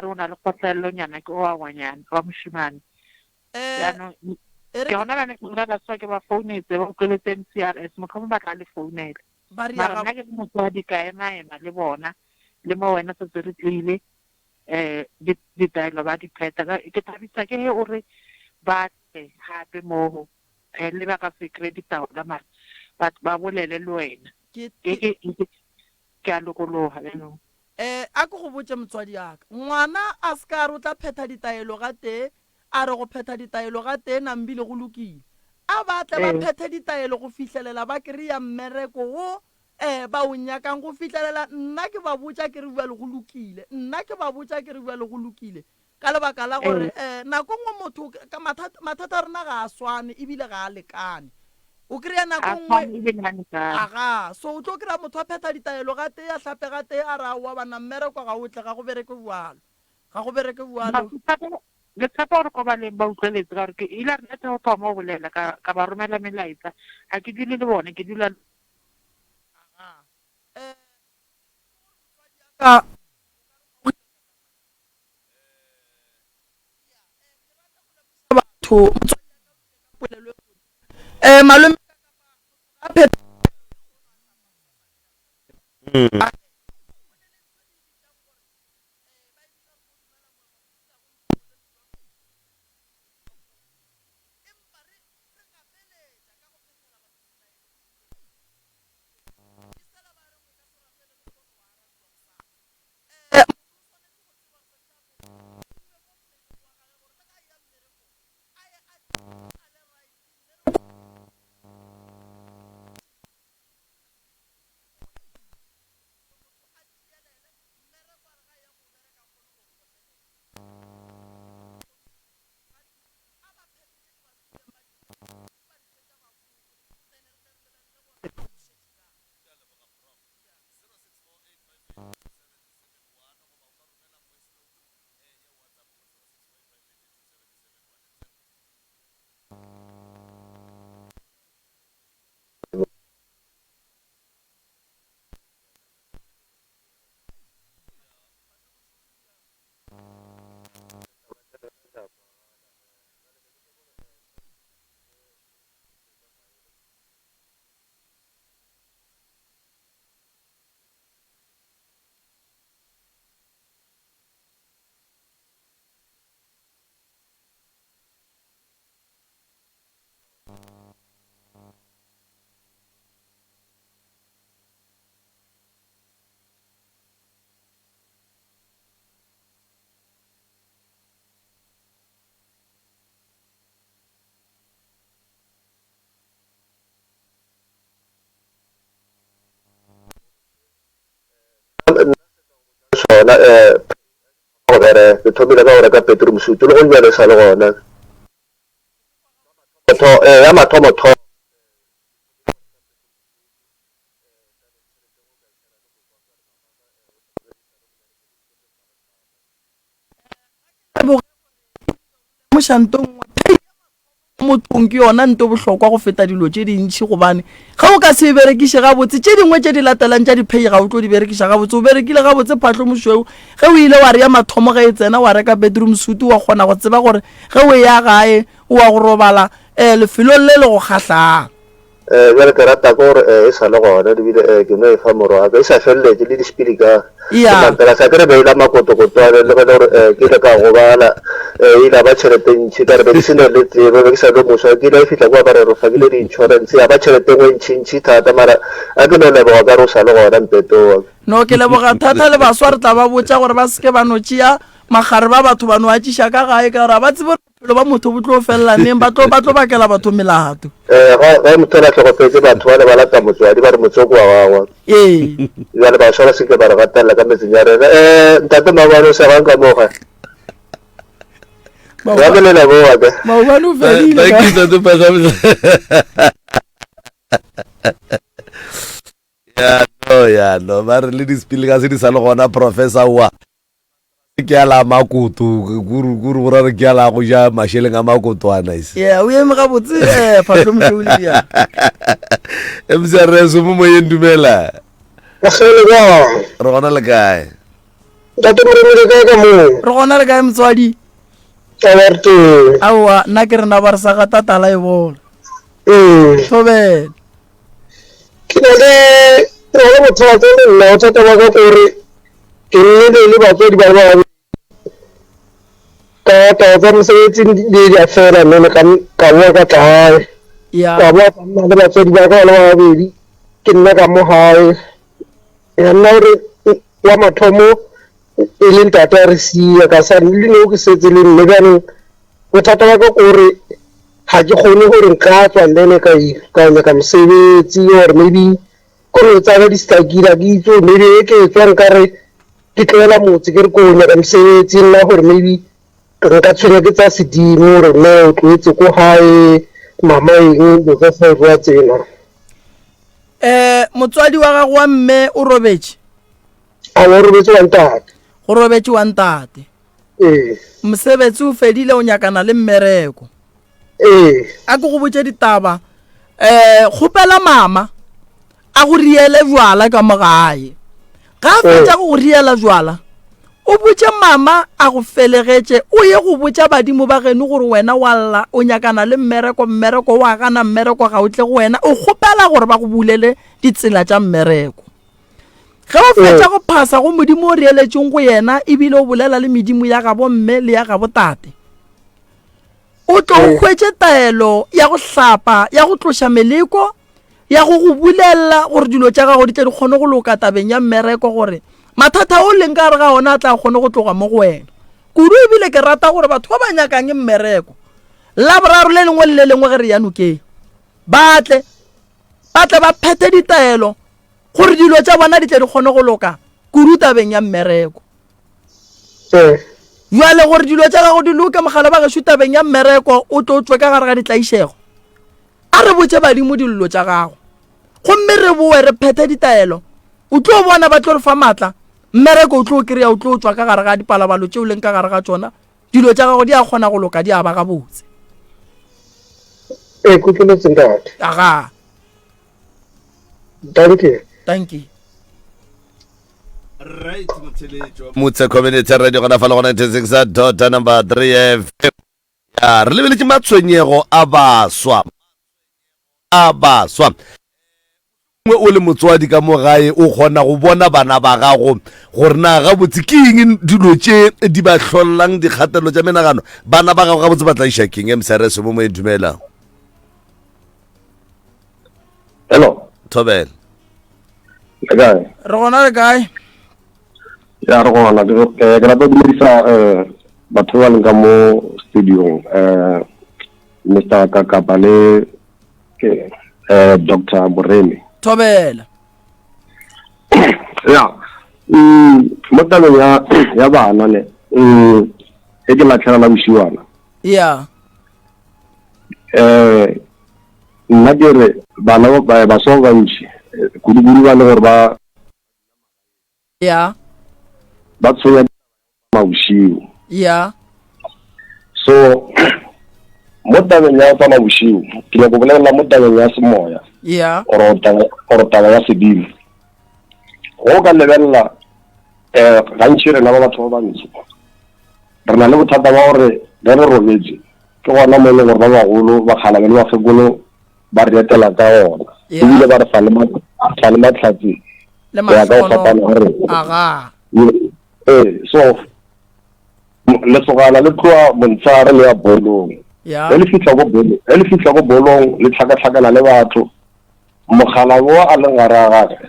o na le kgotlelelo nyana ke o wa ngwanyana wa mošimane jaanong ke gona bane ra baswa ke ba founetse ba utlweletse MCRS motlho mo batla le founele ba mara nna riaga ke motswadi ka ema le bona le mo wena setse re tlile ditaelo ba di phetha ke thabisa ke he o re ba tle gape mo le ba ka se kry ditaola mara ba bolele le wena ke a lokologa jaanong a ke go botse motswadi yaka ngwana a se ka re o tla phetha ditaelo ga tee a re go phetha ditaelo ga tee nambile go lokile a batle ba phethe ditaelo go fitlhelela ba kry-a mmereko wo ba o nyakang go fitlhelela nna ke ba botsa ke re bua le go lokile ka lebaka la gore nako nngwe motho ka mathata a rena ga a swane ebile ga a lekane o kry-a nako nngwe aga so o tlo kry-a motho a phetha ditaelo ga tee a tlhape ga tee a re aowa bana mmereko ga otle ga go bereke bualo le tshepa gore ko baleng ba utlweletse ka gore ke ile a nnete go thoma o bolela ka ba romela melaetsa a ke dule le bone ke dula batho malome a phetha sona gore ke thomile ka gore ka Petro Msutu le go bjale sa le gona ya mathomo mošantong mothong ke yona nto bohlokwa go feta dilo tše dintši gobane ga o ka se berekiše gabotse tše dingwe tše di latelang tša diphei ga o tlo di berekiša gabotse o berekile gabotse phatlho mošweu ge o ile wa re ya mathomo ge e tsena wa reka bedroom suit wa kgona go tseba gore ge o ya gae o wa go robala lefelong le le go kgatlhang bjale ke rata ko gore e sa le gona dibile ke no e fa morwaka e sa feleletse le dispili ka pela sa kere beila makotokotwane le gone gore ke ile ka gobala ile ba tšhelete ntšhi ka re be di sene le tsebe be ke sa le moswa ke ile e fitlha kwa ba re rofa ke le di-insurance ya ba tšhelete ngwe ntšhi-ntšhi thata mara a ke no leboga ka re o sa le gona mpetoa no ke leboga thata le baswa re tla ba botsa gore ba seke ba no tšea magare ba batho ba no a tšiša ka gae ka gore ba tsebe bophelo ba motho bo tlo felelaneng ba tlo bakela batho melato ga motho la tlhokofetse batho ba le ba lata motswadi ba re motsoko wa gagwa ee bjale bašwa ba seke ba re gatelela ka metseng ya rena ntate maobane o se gang ka moga ya ke le leboga ke maobane o fedile ya no ba re le dispili ka se di sa le gona professor wa ke ala makutu guru bora re ke ala go ja masheleng a makotwana ise yeah o eme gabotse phatlho mošweu le ya msre so mo yendumela gasele ba re gona le kae ntate moremile kae ka mo re gona le kae motswadi abarte aowa nna ke rena ba re sa ga tatala e bola thobele ke na le bothata le nna o thata ba ka gore ke nnile le batswadi ba ba ka tsa mosebetsing di a fela mme ka boa ka tlae ka boa ka nna le batswadi ba ka le ba babedi ke nna ka mo gae ya nna gore wa mathomo e le ntate a re sia ka sa le no ke setse le mme bjanong bothata ba ka gore ga ke kgone gore nka tswa lene ka nyaka mosebetsi or maybe kono tsaba di stakila ke itse maybe ke tswa nkare ke tloela motse ke re ko nyaka mosebetsi nna gore maybe nka tshwenya ke tsa sedimo gore nna o tloetse ko gae mama eng do ka sa bua tsena motswadi wa gago wa mme o robetse a o robetse wa ntate go robetse wa ntate mosebetsi o fedile o nyakana le mmereko a ke go botse ditaba kgopela mama a go riele jwala ka mogae ga fetša go riela jwala o botse mama a go felegetše o ye go botsa badimo ba geno gore wena wa lla o nyakana le mmereko wa gana mmereko ga o tle go wena o kgopela gore ba go bulele ditsela tša mmereko ge o fetša go phasa go modimo o reeletseng go yena ebile o bolela le medimo ya gabo mme le ya gabo tate o tlo o hwetše taelo ya go hlapa ya go tloša meleko ya go bulela gore dilo tša gago di tle di kgone go loka tabeng ya mmereko gore mathata o leng ka re ga ona a tla kgone go tloga mo go wena kudu ebile ke rata gore batho ba ba nyakang mmereko la boraro le lengwe le lengwe ge re ya nokeng batle ba phete ditaelo gore dilo tša bona di tle di kgone go loka kudu tabeng ya mmereko jwale gore dilo tša gago di loke mogala ba gešo tabeng ya mmereko o tlo tswe ka gare ga ditlaišego a re botse badimo dillo tša gago gomme re boe re phete ditaelo o tlo bona ba tlo re fa maatla mmereko o tlo kry-a o tlo tswa ka gare ga dipalabalo tšeo leng ka gare ga tsona dilo tša gago di a kgona go loka di a ba ga botse kutloletseng ntate aga thank you right motse community radio gona fa le gona 96 number 3 FM ya re lebeletse matshwenyego a baswa o le motswadi ka mo gae o kgona go bona bana ba gago gore na ga botse ke eng dilo tše di ba hlollang dikgatelo tša menagano bana ba gago ga botse ba tla iša keng msrs mo mo e dumela hello thobela re gona le kae ya re gona ke rata go dumedisa batho ba leng ka mo studio Mr. Kakapa le Dr. Moremi thobela ya mo tabeng ya bana ne e ke latlhela la bosiwana yeah nna ke re bana ba so bantši kudu ba le gore ba yeah tshwenya mabosiu yeah so mo tabeng ya tsa mabosiu ke le go bolela mo tabeng ya semoya yeah oro taba ya sedimo go ka lebelela gantši rena ba batho ba bantši re na le bothata ba gore re robetse ke gona mo e leng gore ba bagolo ba kgalame le bakgekolo ba re etela ka ona ebile ba re fa le matlhatsi le ya ka go fapana gore aga so lesogana le tloa montshare le ya bolong yeah le fitlha go bolong le tlhakatlhakana le batho mogala bo a leng gare a gage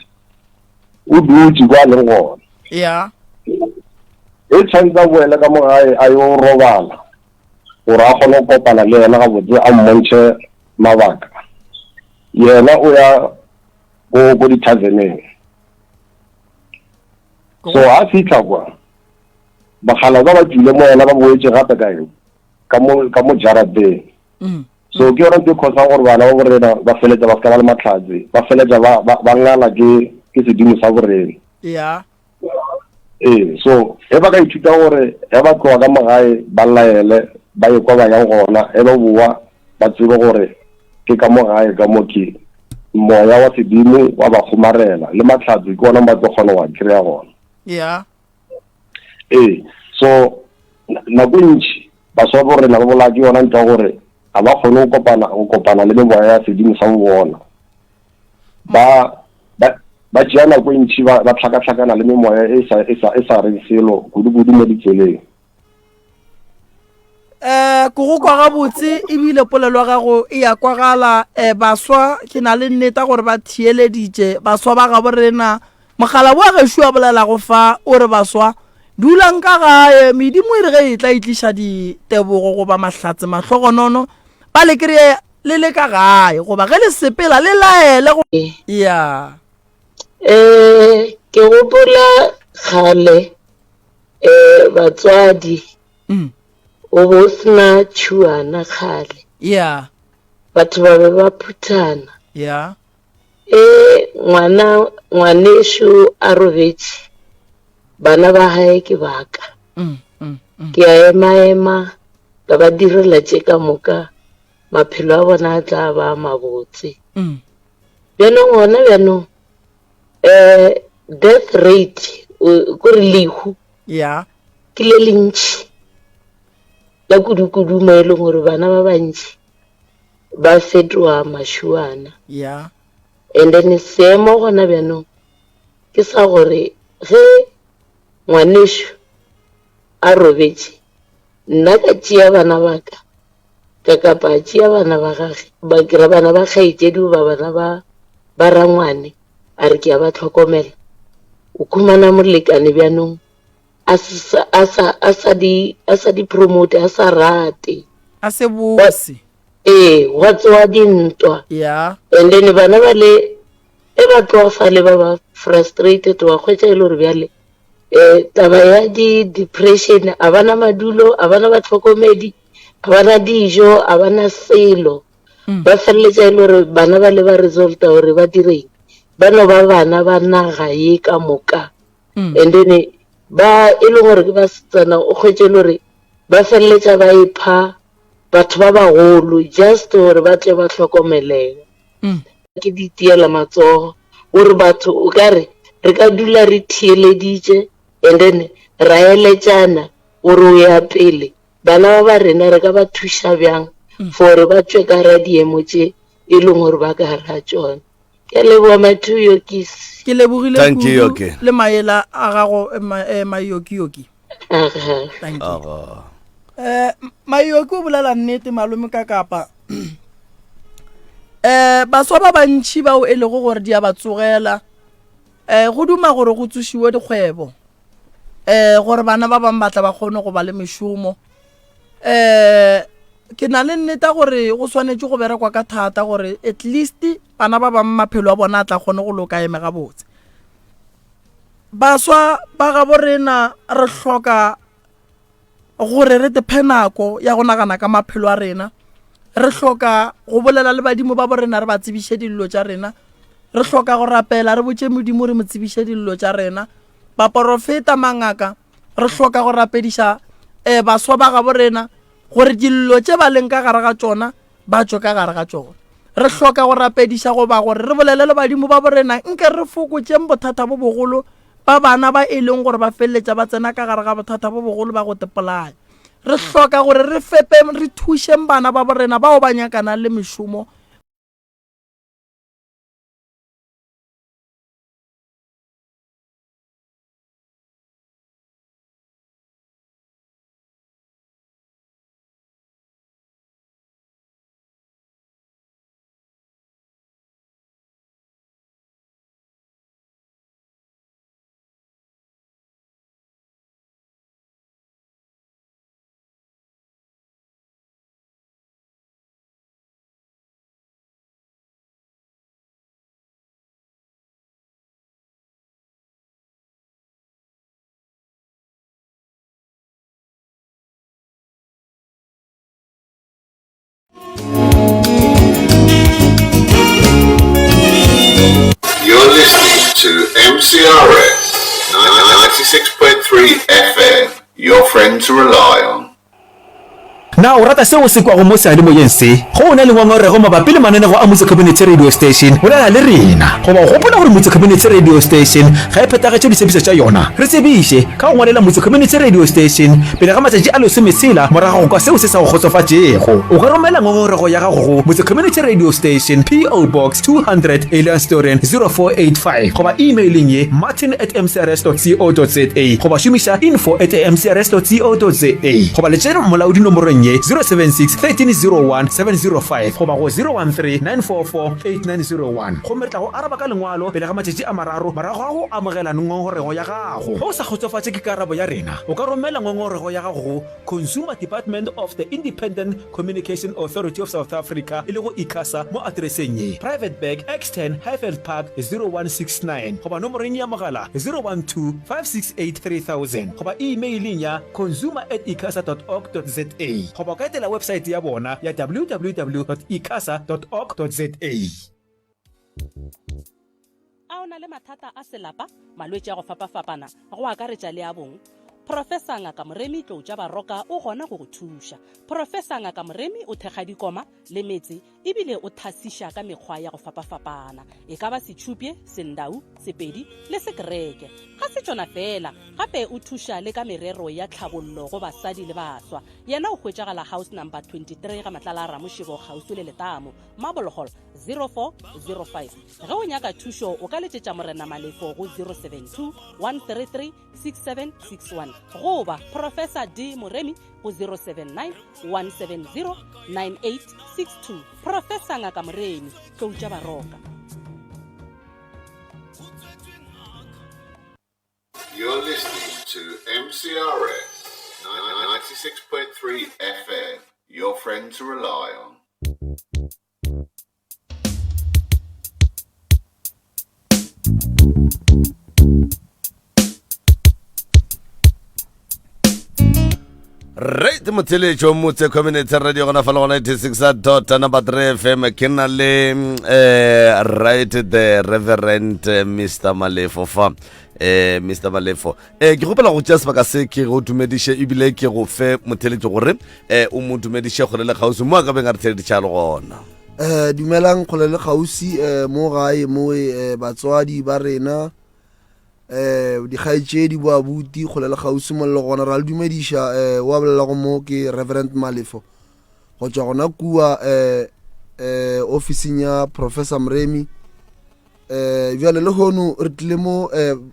o dutse kwa leng gona yeah e tshwanetse a boele ka mo gae a yo robala gore a kgone go kopana le yena gabotse a mmontšhe mabaka yena o ya go di-taveneng so a fitlha kwa bagala ba tswile mo yena ba boetse gape ka mo jarateng so ke yona ntse kgotsa gore bana ba borena ba feletsa ba ska ba le matlhatsi ba feletsa ba ngala ke sedimo sa borena yeah so e ba ka ithuta gore e ba tloa ka magae ba laele ba ye kwa ba yang gona e ba boa ba tsebe gore ke ka mo gae ka mo ke moya wa sedimo wa ba kgomarela le matlhatsi ke ona ba tlo kgona wa kry-a gona yeah so nako ntši baswa borena ba bola ke yona ntwa gore a ba kgone go kopana le memoya ya sedimo sa bo bona ba tšea nako ntši ba tlhakatlhakana le memoya e sa reng selo kudu mo ditseleng ko go kwa gabotse ebile polelo ya gago e ya kwagala baswa ke na le nneta gore ba thieleditše baswa ba ga borena mogala bo a gešo a bolela go fa o re baswa dulang ka gae medimo e re ge e tla itliša ditebogo goba mahlatse mahlogonono ba le kry-e le le ka gae goba ge le sepela le laele ya ke gopola kgale batswadi o bo sena tšhuana kgale ya batho ba be ba phuthana ya ngwanešo a robetše bana ba gae ke baka ke a ema ka ba direla tše ka moka maphelo a bona a tla ba mabotse bjanong gona bjanong death rate kore lehu ya ke le lentši la kudu-kudu mo e leng gore bana ba bantši ba fetoa mašuana ya and then seemo gona bjanong ke sa gore ge ngwanešo a robetše nna ka tšea bana baka ka kapa tšea bana ba gage ba kira bana ba kgaetšedi ba bana ba rangwane a re ke a ba tlhokomela o khumana molekane bjanong a sa di promote a sa rate a se bose wa tsewa dintwa ya and then bana ba le e ba tloa fale ba ba frustrated wa kgwetša e le gore bjale taba ya di-depression a bana madulo a bana batlhokomedi a bana dijo a bana selo ba feleletša e le gore bana ba le ba resulta gore ba direng ba no ba bana ba naga ye ka moka and then ba e le gore ke ba setsana o kgwetše le gore ba feleletša ba ipha batho ba bagolo just gore ba tle ba tlhokomelega ke di tiela matsogo gore batho o ka re ka dula re thieleditše and then ra eletšana gore o ya pele bana ba rena re ka ba thuša bjang for ba tšwe ka ra diemo tše e leng gore ba ka ra tšona ke leboa mathuyo kisi ke lebogile Thank you, Yoki. le maela a gago mayoki Thank you. mayoki o bolela nnete malome ka kapa baswa ba bantšhi bao e lego gore di a ba tsogela go duma gore go tsošiwe dikgwebo gore bana ba bang batla ba kgone go ba le mešomo ke na le nneta gore go swanetše go berekwa ka thata gore at least bana ba bang maphelo a bona a tla kgone go loka eme gabotse baswa ba ga borena re hloka gore re tephe nako ya go nagana ka maphelo a rena, re hloka go bolela le badimo ba borena re ba tsebiše dillo tša rena, re hloka go rapela re botše modimo re mo tsebiše dillo tša rena, baporofeta mangaka re hloka go rapediša baswa ba ga borena gore dillo tše ba leng ka gare ga tšona ba tšo ka gare ga tšona. Re hloka go rapediša goba gore re bolele le badimo ba borena nke re fokotšeng bothata bo bogolo ba bana ba e leng gore ba feleletša ba tsena ka gare ga bothata bo bogolo ba go tepolaya. Re hloka gore re fepe re thušeng bana ba borena bao ba nyakanang le mešomo. You're listening to MCRS 96.3 FM, your friend to rely on. Na o rata seo se kwa go mo sale mo yense go ona le ngwangwa re go mabapi le manene go a Motse Community Radio Station o la le rena go ba gopola gore Motse Community Radio Station ga e phetagatše disebiso tša yona re tsebiše ka go ngwalela Motse Community Radio Station pele ga matšatši a lose mesela morago go ka seo se sa go kgotsofatšego o ka romela ngongorego ya gago go Motse Community Radio Station PO Box 200 Alien Storen 0485 go ba emailing ye martin@mcrs.co.za go ba šomiša info@mcrs.co.za go ba letšena molaodi nomorong 076 1301 705 go ba go 013 944 8901 go metla go araba ka lengwalo pele ga matšatši a mararo morago ga go amogela ngongorego ya gago go sa kgotsofatše ke karabo ya rena o ka romela ngongorego ya gago go Consumer Department of the Independent Communication Authority of South Africa e le go ICASA mo adreseng ye Private Bag X10 Highveld Park 0169 go ba nomoreng ya mogala 012 568 3000 go ba emailing ya consumer@icasa.org.za go ba ka etela website ya bona ya www.icasa.org.za. A o na le mathata a selapa, malwetši a go fapafapana go akaretša le a bong, Profesa Ngaka Moremi Tloutša Baroka o gona go go thuša. Profesa Ngaka Moremi o thekga dikoma le metse ebile o thasiša ka mekgwa ya go fapafapana e ka ba setšhupje, sendau, sepedi le sekereke. Ga se tšona fela gape o thuša le ka merero ya tlhabollo go basadi le baswa. Yena o hwetšagala house number 23 ga Matlala a Ramošego kgauswi le Letamo, Marble Hall 0405. Ge o nyaka thušo o ka letšetša Morena Malefo go 072 133 6761 goba Professor D Moremi go 079 170 9862. Professor Ngaka Moremi Tloutša Baroka. You're listening to MCRS 96.3 FM, your friend to rely on. Right motheletšo Motse Community Radio gona fa le gona 96.3 FM ke na le right the Reverend Mr. Malefo fa Mr. Malefo ke gopela go tšea sebaka se ke go dumediše ebile ke go fe motheletšo gore o mo dumediše kgole le kgausi mo a ka beng a re theleditša le gona dumelang kgole le kgausi mo gae mo batswadi ba rena dikgaetšedi bo abuti kgole le kgausi mo le gona ra le dumediša wa bolela go mo ke Reverend Malefo go tšwa gona kua ofising ya Professor Moremi bjale le hono re tlile mo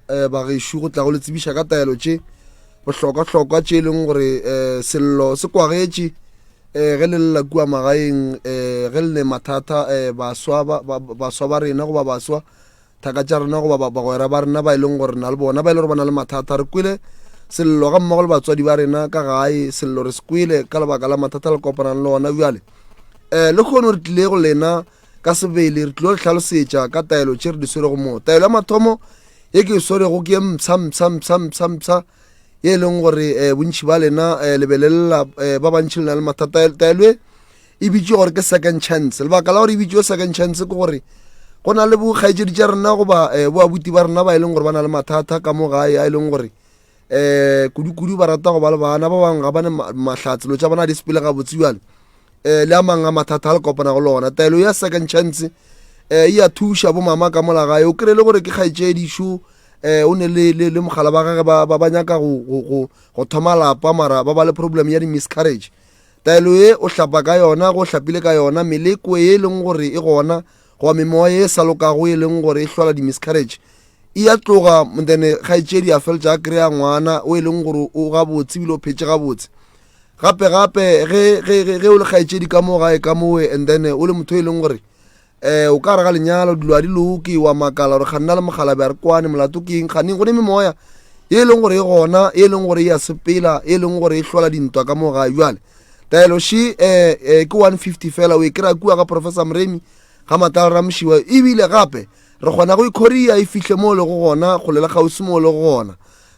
bagešo go tla go le tsebiša ka taelo tše bohlokwa tše leng gore sello se kwagetše ge le lela kua magaeng ge le ne mathata baswa ba rena goba baswa thaka tša rena goba bagwera ba rena ba e leng gore na le bona ba e le gore ba na le mathata re kwele sello ga mmogo le batswadi ba rena ka gae sello re se kwele ka lebaka la mathata le kopanang le ona bjale le kgono re tlile go lena ka sebele re tlile go hlalosetša ka taelo tše re di swere go moo taelo ya mathomo e ke sore go ke mtsha e leng gore bontši ba lena lebelelela ba bantšhi le na le mathata taelo e bitswe gore ke second chance. Lebaka la gore e bitswe second chance ke gore go na le bokgaetsedi tša rena goba boabuti ba rena ba e leng gore ba na le mathata ka mo gae a e leng gore kudu ba rata go ba le bana ba bangwe ga bane mahlatselo tša bona di sepele ga botsiwale le a mangwe a mathata a le kopana go lona. Taelo ya second chance e a thuša bo mama ka mola gae o kry le gore ke kgaetšedišo o ne le mogala ba gage ba nyaka go thoma lapa mara ba ba le problem ya di-miscarriage. Taelo e o hlapa ka yona go hlapile ka yona meleko e leng gore e gona goa memoya e sa lokago e leng gore e hlola di-miscarriage e a tloga then kgaetšedi a feltša a kry-a ngwana o e leng gore o gabotse ebile o phetse gabotse. Gape ge o le kgaetšedi ka mo gae ka moe and then o le motho e leng gore o ka re ga lenyalo dilo a di loke wa makala gore ga nna le mogala be a re kwane molato ke eng ganeng go ne memoya e leng gore e gona e leng gore e a sepela e leng gore e hlola dintwa ka mo gae. Jale taelo she ke 150 fela o e kry-a kua ka Professor Mremi ga matala ramšiwa ebile gape re kgona go ikhoria e fihle mo le go gona go lela gausi mo le go gona.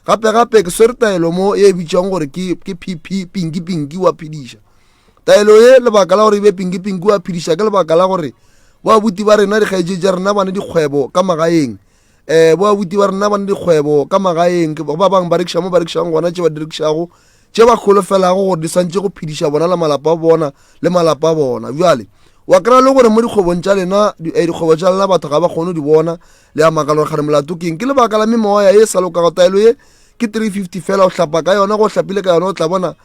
Gape ke swere taelo mo e bitswang gore ke PP pingi wa phediša. Taelo e lebaka la gore e be pingi wa phediša ke lebaka la gore boabuti ba rena dikgaetšedi tša rena ba ne dikgwebo ka magaeng boabuti ba rena ba ne dikgwebo ka magaeng ba bangwe ba rekiša mo ba rekišang gona tše ba di rekišago tše ba kgolofelago gore di swantše go phediša bona le malapa a bona le malapa a bona. Bjale wa kry-a le gore mo dikgwebong tša lena dikgwebo tša lena batho ga ba kgone di bona le a makala gore gane molato keng ke lebaka la memoya e sa lokago. Taelo ye ke 350 fela o hlapa ka yona go hlapile ka yona o tla bona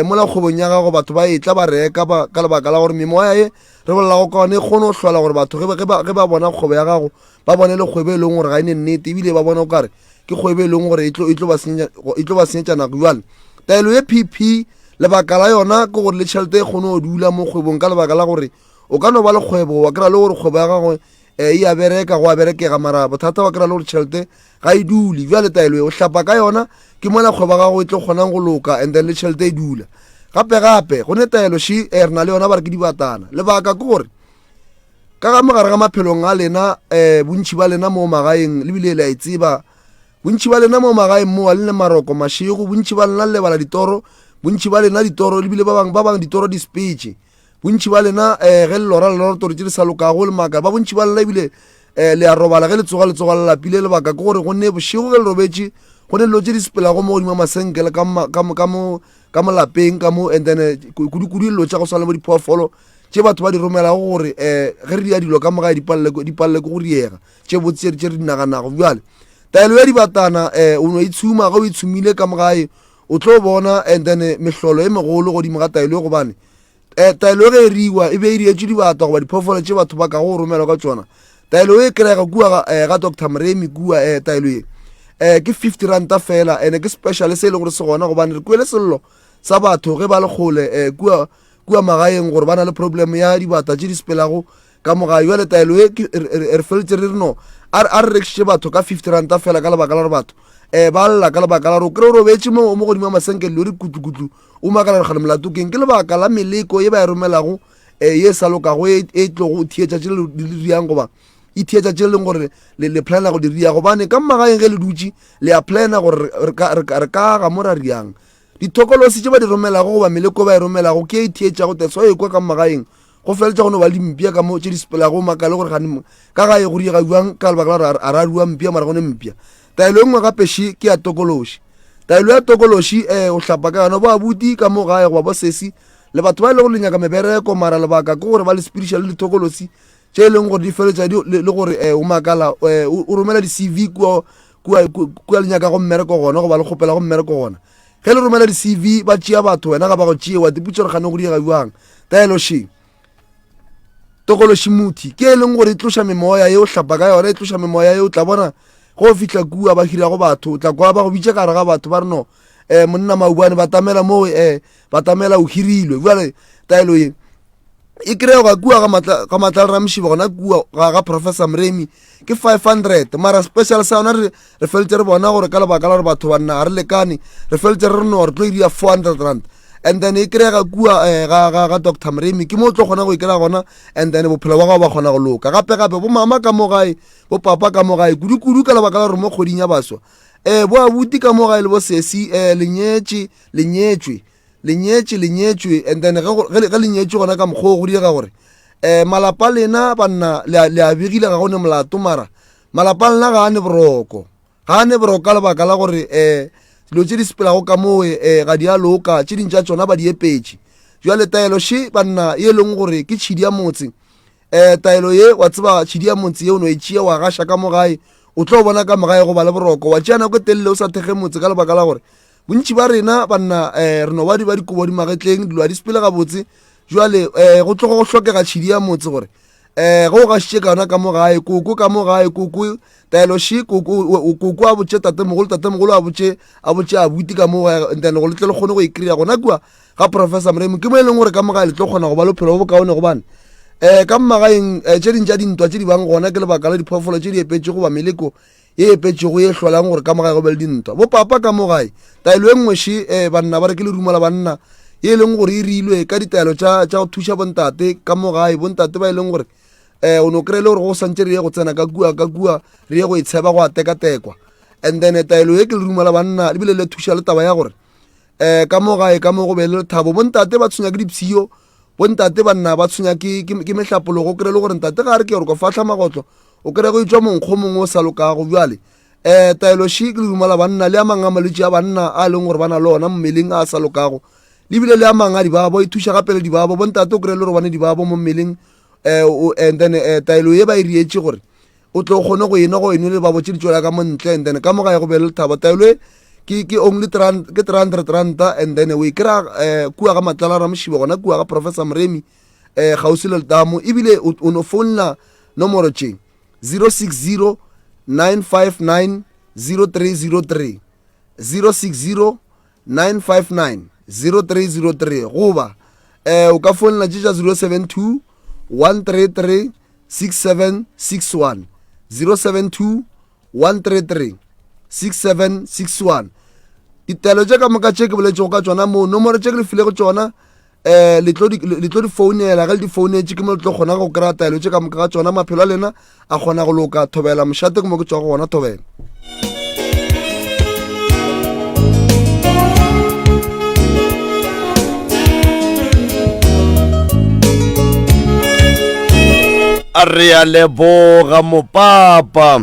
mola kgwebong ya gago batho ba e tla ba reka ka lebaka la gore memoya e re bolelago ka yone e kgone go hlola gore batho ge ba bona kgwebo ya gago ba bone le kgwebo e leng gore ga ene nnete ebile ba bona o kare ke kgwebo e leng gore e tlo ba senyetša nako. Jale taelo ye PP lebaka la yona ke gore le tšhelete e kgone go dula mo kgwebong ka lebaka la gore o ka no ba le kgwebo wa kry-a le gore kgwebo ya gagwe e a bereka go a berekega mara bothata wa kry-a le gore tšhelete ga e dule. Bjale taelo e o hlapa ka yona ke mola kgwebo ya gago e tlo kgonang go loka and then le tšhelete e dula. Gape go ne taelo she re na le yona ba re ke dibatana. Lebaka ke gore ka ga mogare ga maphelong a lena bontši ba lena mo magaeng lebile le a e tseba bontši ba lena mo magaeng mo a le maroko mašego bontši ba lena lebala ditoro bontši ba lena ditoro lebile ba bang ditoro di speech bontši ba lena ge le lora toro tše di sa lokago le maka ba bontši ba lena ebile le a robala ge le tsoga le lapile. Lebaka ke gore go nne bošego ge le robetše go ne dilo tše di sepelago mo godimo masenkele ka mo lapeng ka mo and then kudu dilo tša go swana mo diphoofolo tše batho ba di romelago gore ge re dia dilo ka mogae dipalele ke go diega tše botse tše re dinaganago. Bjale taelo ya dibatana o no itshuma ge o itshumile ka mogae o tlo bona and then mehlolo e megolo godimo ga taelo e gobane taelo ge e riwa e be e rietše dibata goba diphoofolo tše batho ba ka go romelwa ka tšona. Taelo e kry-ega kua ga Dr. Mremi kua taelo e ke 50 ranta fela ene ke special se e le gore se gona gobane re kuele sello sa batho ge ba le kgole kua magaeng gore ba na le problem ya dibata tše di sepelago ka mogae. Jale taelo e re feletse re no a re rekšitše batho ka 50 ranta fela ka lebaka la gore batho ba lla ka lebaka la gore o kry o robetše mo godimo a masenkele le re kutlukutlu o makala re gane molato keng ke lebaka la meleko e ba e romelago ye sa lokago e tlogo o thietša tše le riang goba e thietša tše leng gore le plana go di ria gobane ka magaeng ge le dutše le a plana gore re ka ga mo ra riang ditokolosi tše ba di romelago goba meleko ba e romelago ke e thietšago tetso e kwa ka magaeng go feletša go no ba le mpia ka mo tše di sepelago makale gore ka gae go riega juang ka lebaka la gore a ra rua mpia mara gone mpia. Taelo e nngwe gape she ke ya tokološi. Taelo ya tokološi o hlapa ka yona boabuti ka mo gae goba bosesi le batho ba e le go lenyaka mebereko mara lebaka ke gore ba le spiritual le ditokolosi tše e leng gore di feletša le gore o makala o romela di-CV kua lenyaka go mmereko gona goba le kgopela go mmereko gona ge le romela di-CV ba tšea batho wena ga ba go tšea wa diputša gore gane go diega jang. Taelo she tokološi muthi ke e leng gore e tloša memoya ye o hlapa ka yona e tloša memoya ye o tla bona go fihla kua ba hirago batho o tla kwa ba go bitša kare ga batho ba re no monna maubane ba tamela o hirilwe. Jale taelo ye e kry-ega kua ga matla ramšiba gona kua ga Professor Mremi ke 500 mara special sa yona re feletše re bona gore ka lebaka la gore batho banna ga re lekane re feletše re no re tlo iria 400 rand and then e kry-ega kua ga Dr. Mremi ke mo tlo kgona go e kry-a gona, and then bophelo ba gago ba kgona go loka gape bo mama ka mo gae bo papa ka mo gae kudu ka lebaka la gore mo kgoding ya baswa bo abuti ka mo gae le bo sesi lenyetswe and then ge lenyetswe gona ka mokgwa go diega gore malapa lena banna le a begile ga gone molato mara malapa lena ga ane boroko ka lebaka la gore dilo tse di sepelago ka moo ga di a loka tse dintša tsona ba di epetše jwale taelo she banna e leng gore ke tšhidi ya motse taelo ye wa tseba tšhidi ya motse ye o no e tšea wa gaša ka mo gae o tlo bona ka mo gae go ba le boroko wa tšea nako e telele o sa thege motse ka lebaka la gore bontši ba rena banna re no ba dikobo di magetleng dilo a di sepele gabotse jwale go tlo go hlokega tšhidi ya motse gore go gašitše kana ka mo gae koko ka mo gae koko taelo she koko a botše tatemogolo a botše a buti ka mo gae then go letle le kgone go e kry-a gona kua ga Professor Mremi ke mo e leng gore ka mo gae le tlo kgona go ba lephelo bo bokaone gobane ka mmagaeng tše dintša dintwa tše di bang gona ke lebaka la diphoofolo tše di epetše goba meleko e epetšego e hlolang gore ka mo gae go be le dintwa bo papa ka mo gae taelo e nngwe she banna ba re ke leruma la banna e leng gore e rilwe ka ditaelo tša go thuša bontate ka mo gae bontate ba e leng gore o no kry-e le gore go santse re ye go tsena ka kua re ye go itsheba go a tekatekwa and then taelo ye ke leruma la banna lebile le thuša le taba ya gore ka mo gae ka mo go be le thabo bontate ba tshwenya ke dipshio bontate banna ba tshwenya ke mehlapologo o kry-e le gore ntate ga re ke gore ko fatlha magotlo o kry-e go itswa monkgo mongwe o sa lokago bjale taelo she ke leruma la banna le a mangwe a malwetse a banna a leng gore ba na le ona mmeleng a sa lokago lebile le a mangwe a dibabo e thuša gape le dibabo bontate o kry-e le gore bane dibabo mo mmeleng and then taelo ye ba e rietse gore o tlo kgone go ena go eno le babo tše di tswela ka montle and then ka mo gae go be le lethabo taelo e ke only 300 ranta and then o e kry-a kua ga matlala ra mošiba gona kua ga Professor Mremi gausi le letamo ebile o no founela nomoro tše 060 959 0303 060 959 0303 goba o ka founela tše tša 072 133 6761 072 133 6761 ditaelo tše ka moka tše ke boletšego ka tšona mo nomoro tše ke le file go tšona le tlo di founela ge le di founetše ke mo le tlo kgona go kry-a taelo tše ka moka ga tšona maphelo a lena a kgona go loka thobela mošate ke mo ke tswa go gona thobela a re a leboga mopapa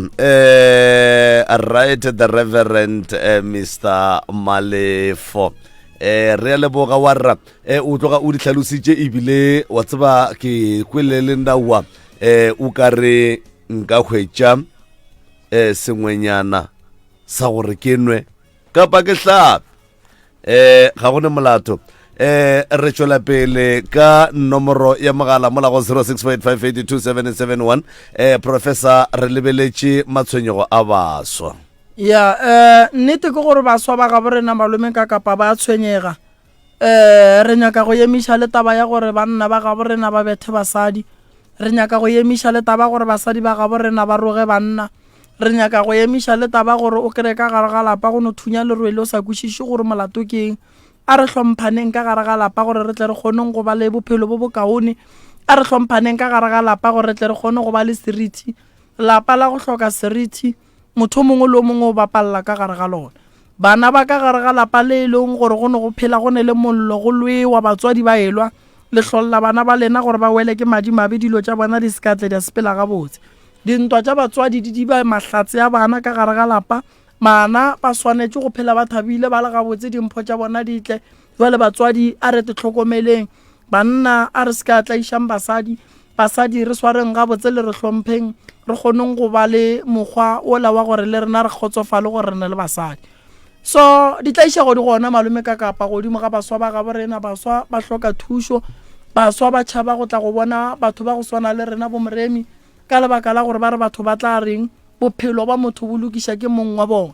right the Reverend Mr. Malefo re a leboga warra o tloga o di tlhalositše ebile wa tseba ke kwele le ndawa o ka re nka hwetša sengwenyana sa gore ke nwe kapa ke hlape ga gone molato re tšwela pele ka nomoro ya mogala mola go 0645827771 Professor re lebeletše matshwenyego a baswa nnete ke gore baswa ba ga borena malome ka kapa ba tshwenyega re nyaka go emiša le taba ya gore banna ba ga borena ba bethe basadi re nyaka go emiša le taba gore basadi ba ga borena ba roge banna re nyaka go emiša le taba gore o kry ka gare ga lapa go no thunya lerwele o sa kwešiše gore molato ke eng a re hlomphaneng ka gare ga lapa gore re tle re kgoneng go ba le bophelo bo bokaone a re hlomphaneng ka gare ga lapa gore re tle re kgone go ba le seriti lapa la go hloka seriti motho mongwe le mongwe o bapalla ka gare ga lona bana ba ka gare ga lapa le leng gore go ne go phela go ne le mollo go lwewa batswadi ba elwa le hlolla bana ba lena gore ba wele ke madimabe dilo tša bona di sekatle di a sepela gabotse dintwa tša batswadi di ba mahlatse ya bana ka gare ga lapa mana ba swanetše go phela ba thabile ba le gabotse dimpho tša bona ditle jwale batswadi a re te tlhokomeleng banna a re seka tlaišang basadi re swareng gabotse le re hlompheng re kgoneng go ba le mokgwa ola wa gore le rena re kgotsofale gore re ne le basadi so di tlaišago di gona malome ka kapa godimo ga baswa ba ga borena baswa ba hloka thušo baswa ba tšhaba go tla go bona batho ba go swana le rena bo Mremi ka lebaka la gore ba re batho ba tla reng bophelo ba motho bo lokiša ke mongwe wa bona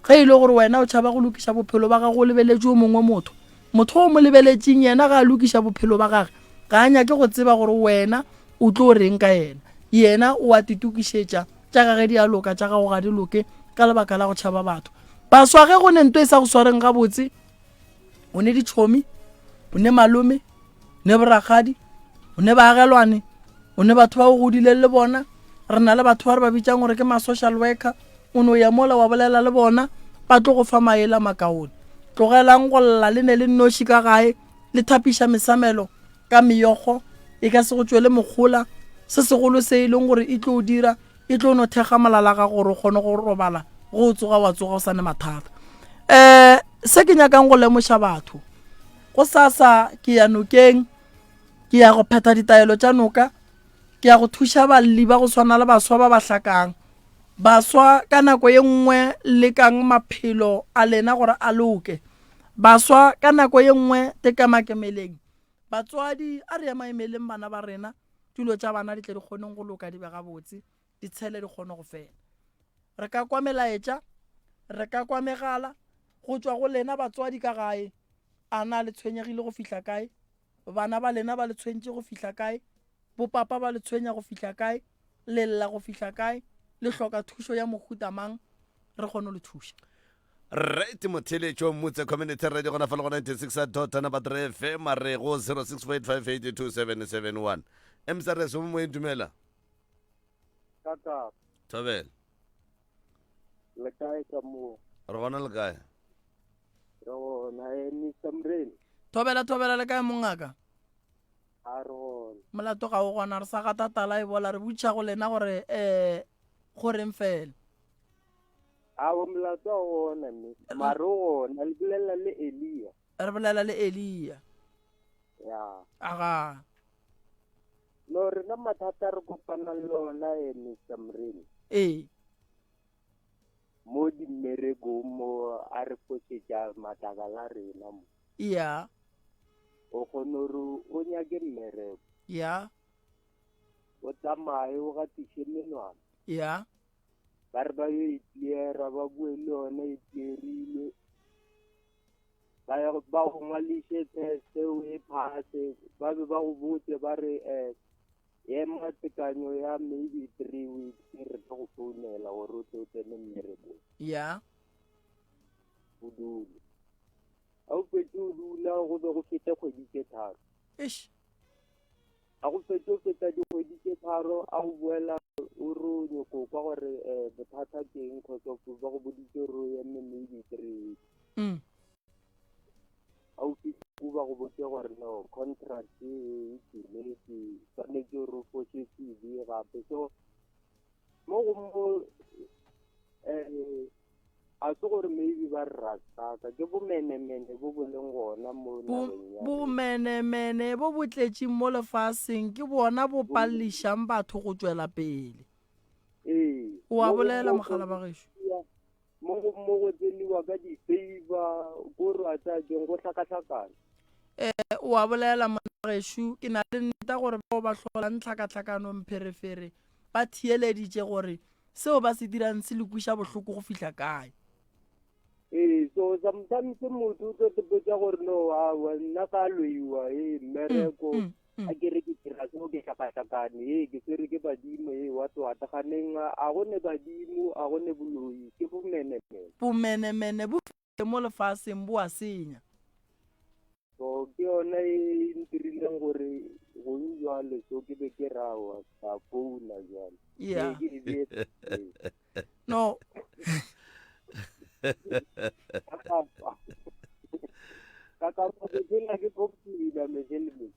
ge ile gore wena o tšhaba go lokiša bophelo ba gago o lebeletše o mongwe motho o mo lebeletšeng yena ga a lokiša bophelo ba gage ga a nyake go tseba gore wena o tlo reng ka yena o a titukišetša tša gage di a loka tša gago ga di loke ka lebaka la go tšhaba batho baswa ge go ne nto e sa go swareng gabotse o ne ditšhomi o ne malome o ne boragadi o ne baagelwane o ne batho ba go godile le bona re na le batho ba re ba bitsang gore ke ma-social worker o ne o ya mola wa bolela le bona ba tlo go fa maele a makaone tlogelang go lla le ne le nnoši ka gae le thapiša mesamelo ka meyogo e ka se go tswele mogolo se segolo se e leng gore e tlo o dira e tlo no thega malala ga gore o kgone go robala go tsoga wa tsoga o sa ne mathata se ke nyakang go lemoša batho go sasa ke ya nokeng ke ya go pheta ditaelo tša noka ke ya go thuša balli ba go swana le baswa ba ba hlakang baswa ka nako ye nngwe le kang maphelo a lena gore a loke baswa ka nako ye nngwe te ka makemeleng batswadi a re ya maemeleng bana ba rena dilo tša bana di tle di kgoneng go loka di be gabotse di tshele di kgone go fela re ka kwa melaetša re ka kwa megala go tswa go lena batswadi ka gae a na le tshwenyegile go fihla kae bana ba lena ba le tshwentše go fihla kae bopapa ba le tshwenya go fihla kae le lla go fihla kae le hloka thušo ya mohuta mang re kgone le thuša right motheletšo mmotse community radio gona fela go 96.3 fm a re go 06.5827771 msrs o mo dumela kaka thobela le kae ka mo re gona le kae re gona Mr. Mreni thobela le kae mongaka a re gona molato ga o gona re sa gata tala e bola re butša go lena gore goreng fela a o molato a gona mme mare o gona le bolela le Elia re bolela le Elia ya aga no re na mathata re kopana le ona Mr. Mreni mo di mmereko mo a re fosetša matlakala rena mo ya o kgone gore o nyake mmereko ya o tsamaye o gatiše menwana ya ba re ba yo itliera ba bue le yona e tlierile ba go ngwališe teste o e phase ba be ba go botse ba re ema tekanyo ya maybe 3 weeks re tlo go founela gore o tle o tsene mmerekong ya o dule a o fetse o dula go be go feta kgwedi tše tharo a go fetse o feta dikgwedi tše tharo a go boela o re o nyako kwa gore bothata keng kgotsofu ba go boditse re o eme maybe 3 weeks a o fetse o ba go botse gore no contract e tiletse tshwanetse gore o fose CV gape so mo go mo a se gore maybe ba re rataka ke bomenemene bo bo leng gona mo nageng ya bomenemene bo botletšeng mo lefaseng ke bona bo pallišang batho go tswela pele o a bolela mogala ba gešo mo go tseniwa ka di-favor kore a tsakeng go hlakahlakana o a bolela monna gešo ke na le nneta gore bao ba hlolang tlhakatlhakanong pherefere ba thieleditše gore seo ba se dirang se lekwiša bohloko go fihla kae so sometimes motho o tlo tepetša gore no nna ka loiwa mmereko a ke re ke dira seo ke hlakahlakane ke swere ke badimo wa twataganeng a gone badimo a gone boloi ke bomenemene bo file mo lefaseng bo a senya so ke yona e ntirileng gore go njwale so ke be ke rawa ka founa jwale no kaka mokela ke kopila mejele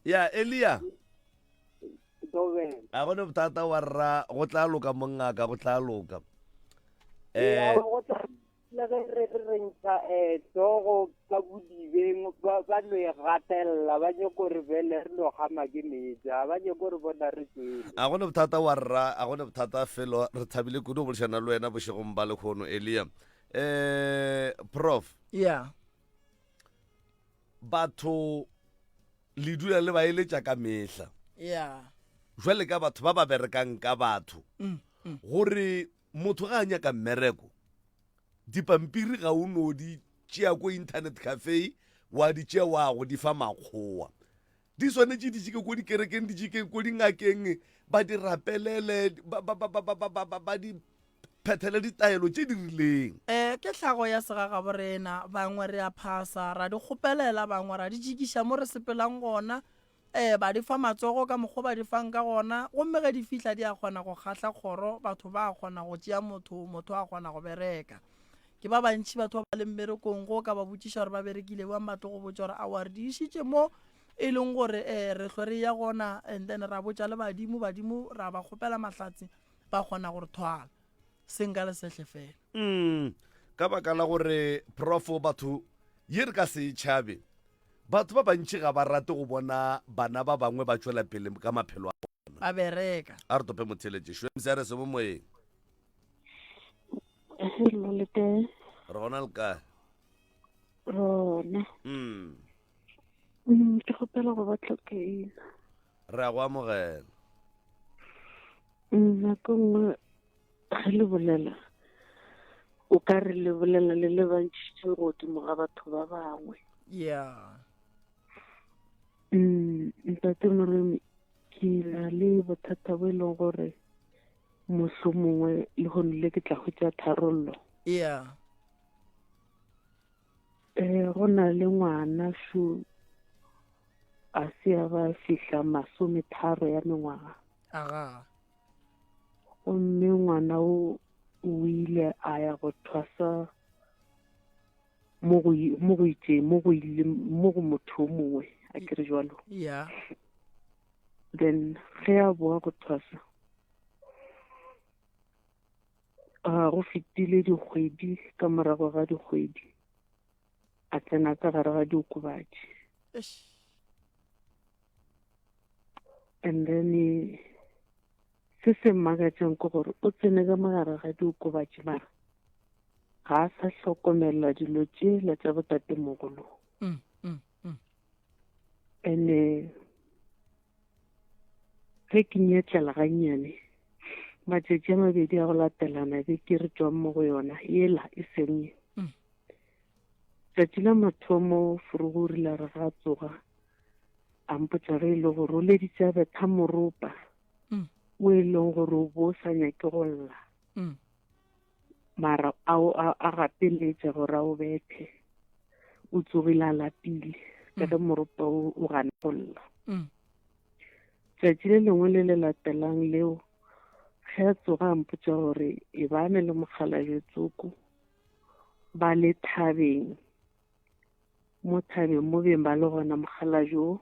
ya Elia a gone bothata wa rra go tla loka mongaka go tla loka le ge re rentšha togo ka bodibeng ba no e gatelela ba nyako re bele re no gama ke metsa ba nyako re bona re tsele a gone bothata wa rra a gone bothata felo re thabile kudu go bolšana le wena bošegong ba lekgono Elia prof batho le dula le ba eletša ka mehla jwale ka batho ba ba berekang ka batho gore motho ga a nyaka mmereko dipampiri ga o no di tšea ko internet cafe wa di tšea wa go di fa makgowa di swanetše di tšike ko dikerekeng di tšike ko dingakeng ba di rapelele ba di phethele ditaelo tse di rileng. Ke tlhago ya segaga borena bangwe re a phasa ra di kgopelela bangwe ra di jikiša mo re sepelang gona ba di fa matsogo ka mokgwa ba di fang ka gona gomme ge di fihla di a kgona go kgatla kgoro batho ba a kgona go tšea motho a kgona go bereka ke ba bantši batho ba le mmerekong go ka ba botšiša gore ba berekile ba matlo go botša gore a wa re di išitše mo e leng gore re hlwe re ya gona and then ra botša le badimo ra ba kgopela mahlatse ba kgona gore thwala seng ka lesetlhe fela ka baka la gore profo batho ye re ka se tšhabe batho ba bantši ga ba rate go bona bana ba bangwe ba tšwela pele ka maphelo a bona ba bereka a re tope motheletše šwemsare se mo moeng hello le kae re gona le kae rona ke gopela go batla keina re a go amogela nako nngwe ge le bolela o ka re le bolela le le bantšhitše godimo ga batho ba bangwe ntate Moremi ke na le bothata bo e leng gore mohlomongwe mongwe le gone le ke tla hwetša tharollo go na le ngwana sho a se a ba fihla 30 ya mengwaga gomme ngwana o ile a ya go thwasa mo go motho o mongwe a kere jwalo then ge a boa go thwasa go fetile dikgwedi ka morago ga dikgwedi a tsena ka gare ga diokobatši and then se mmakatšang ke gore o tsene ka mogare ga diokobatši mara ga a sa hlokomela dilo tšela tša botatemogolo and ge ke nyetlela gannyane matšatši a mabedi a go latelana be ke re tswang mo go yona yela e senye tšatši la mathomo Furugu o rile re ga tsoga a mpotša ge e le gore o leditše a betha moropa o e leng gore o bo o sa nyake go lla mara a gapeletša gore a o bethe o tsogile a lapile ka ge moropa o gana go lla tšatši le lengwe le le latelang leo ge a tsoga a mpotša gore e bane le mokgalabetsoko ba le thabeng mo thabeng mo beng ba le gona mokgalajo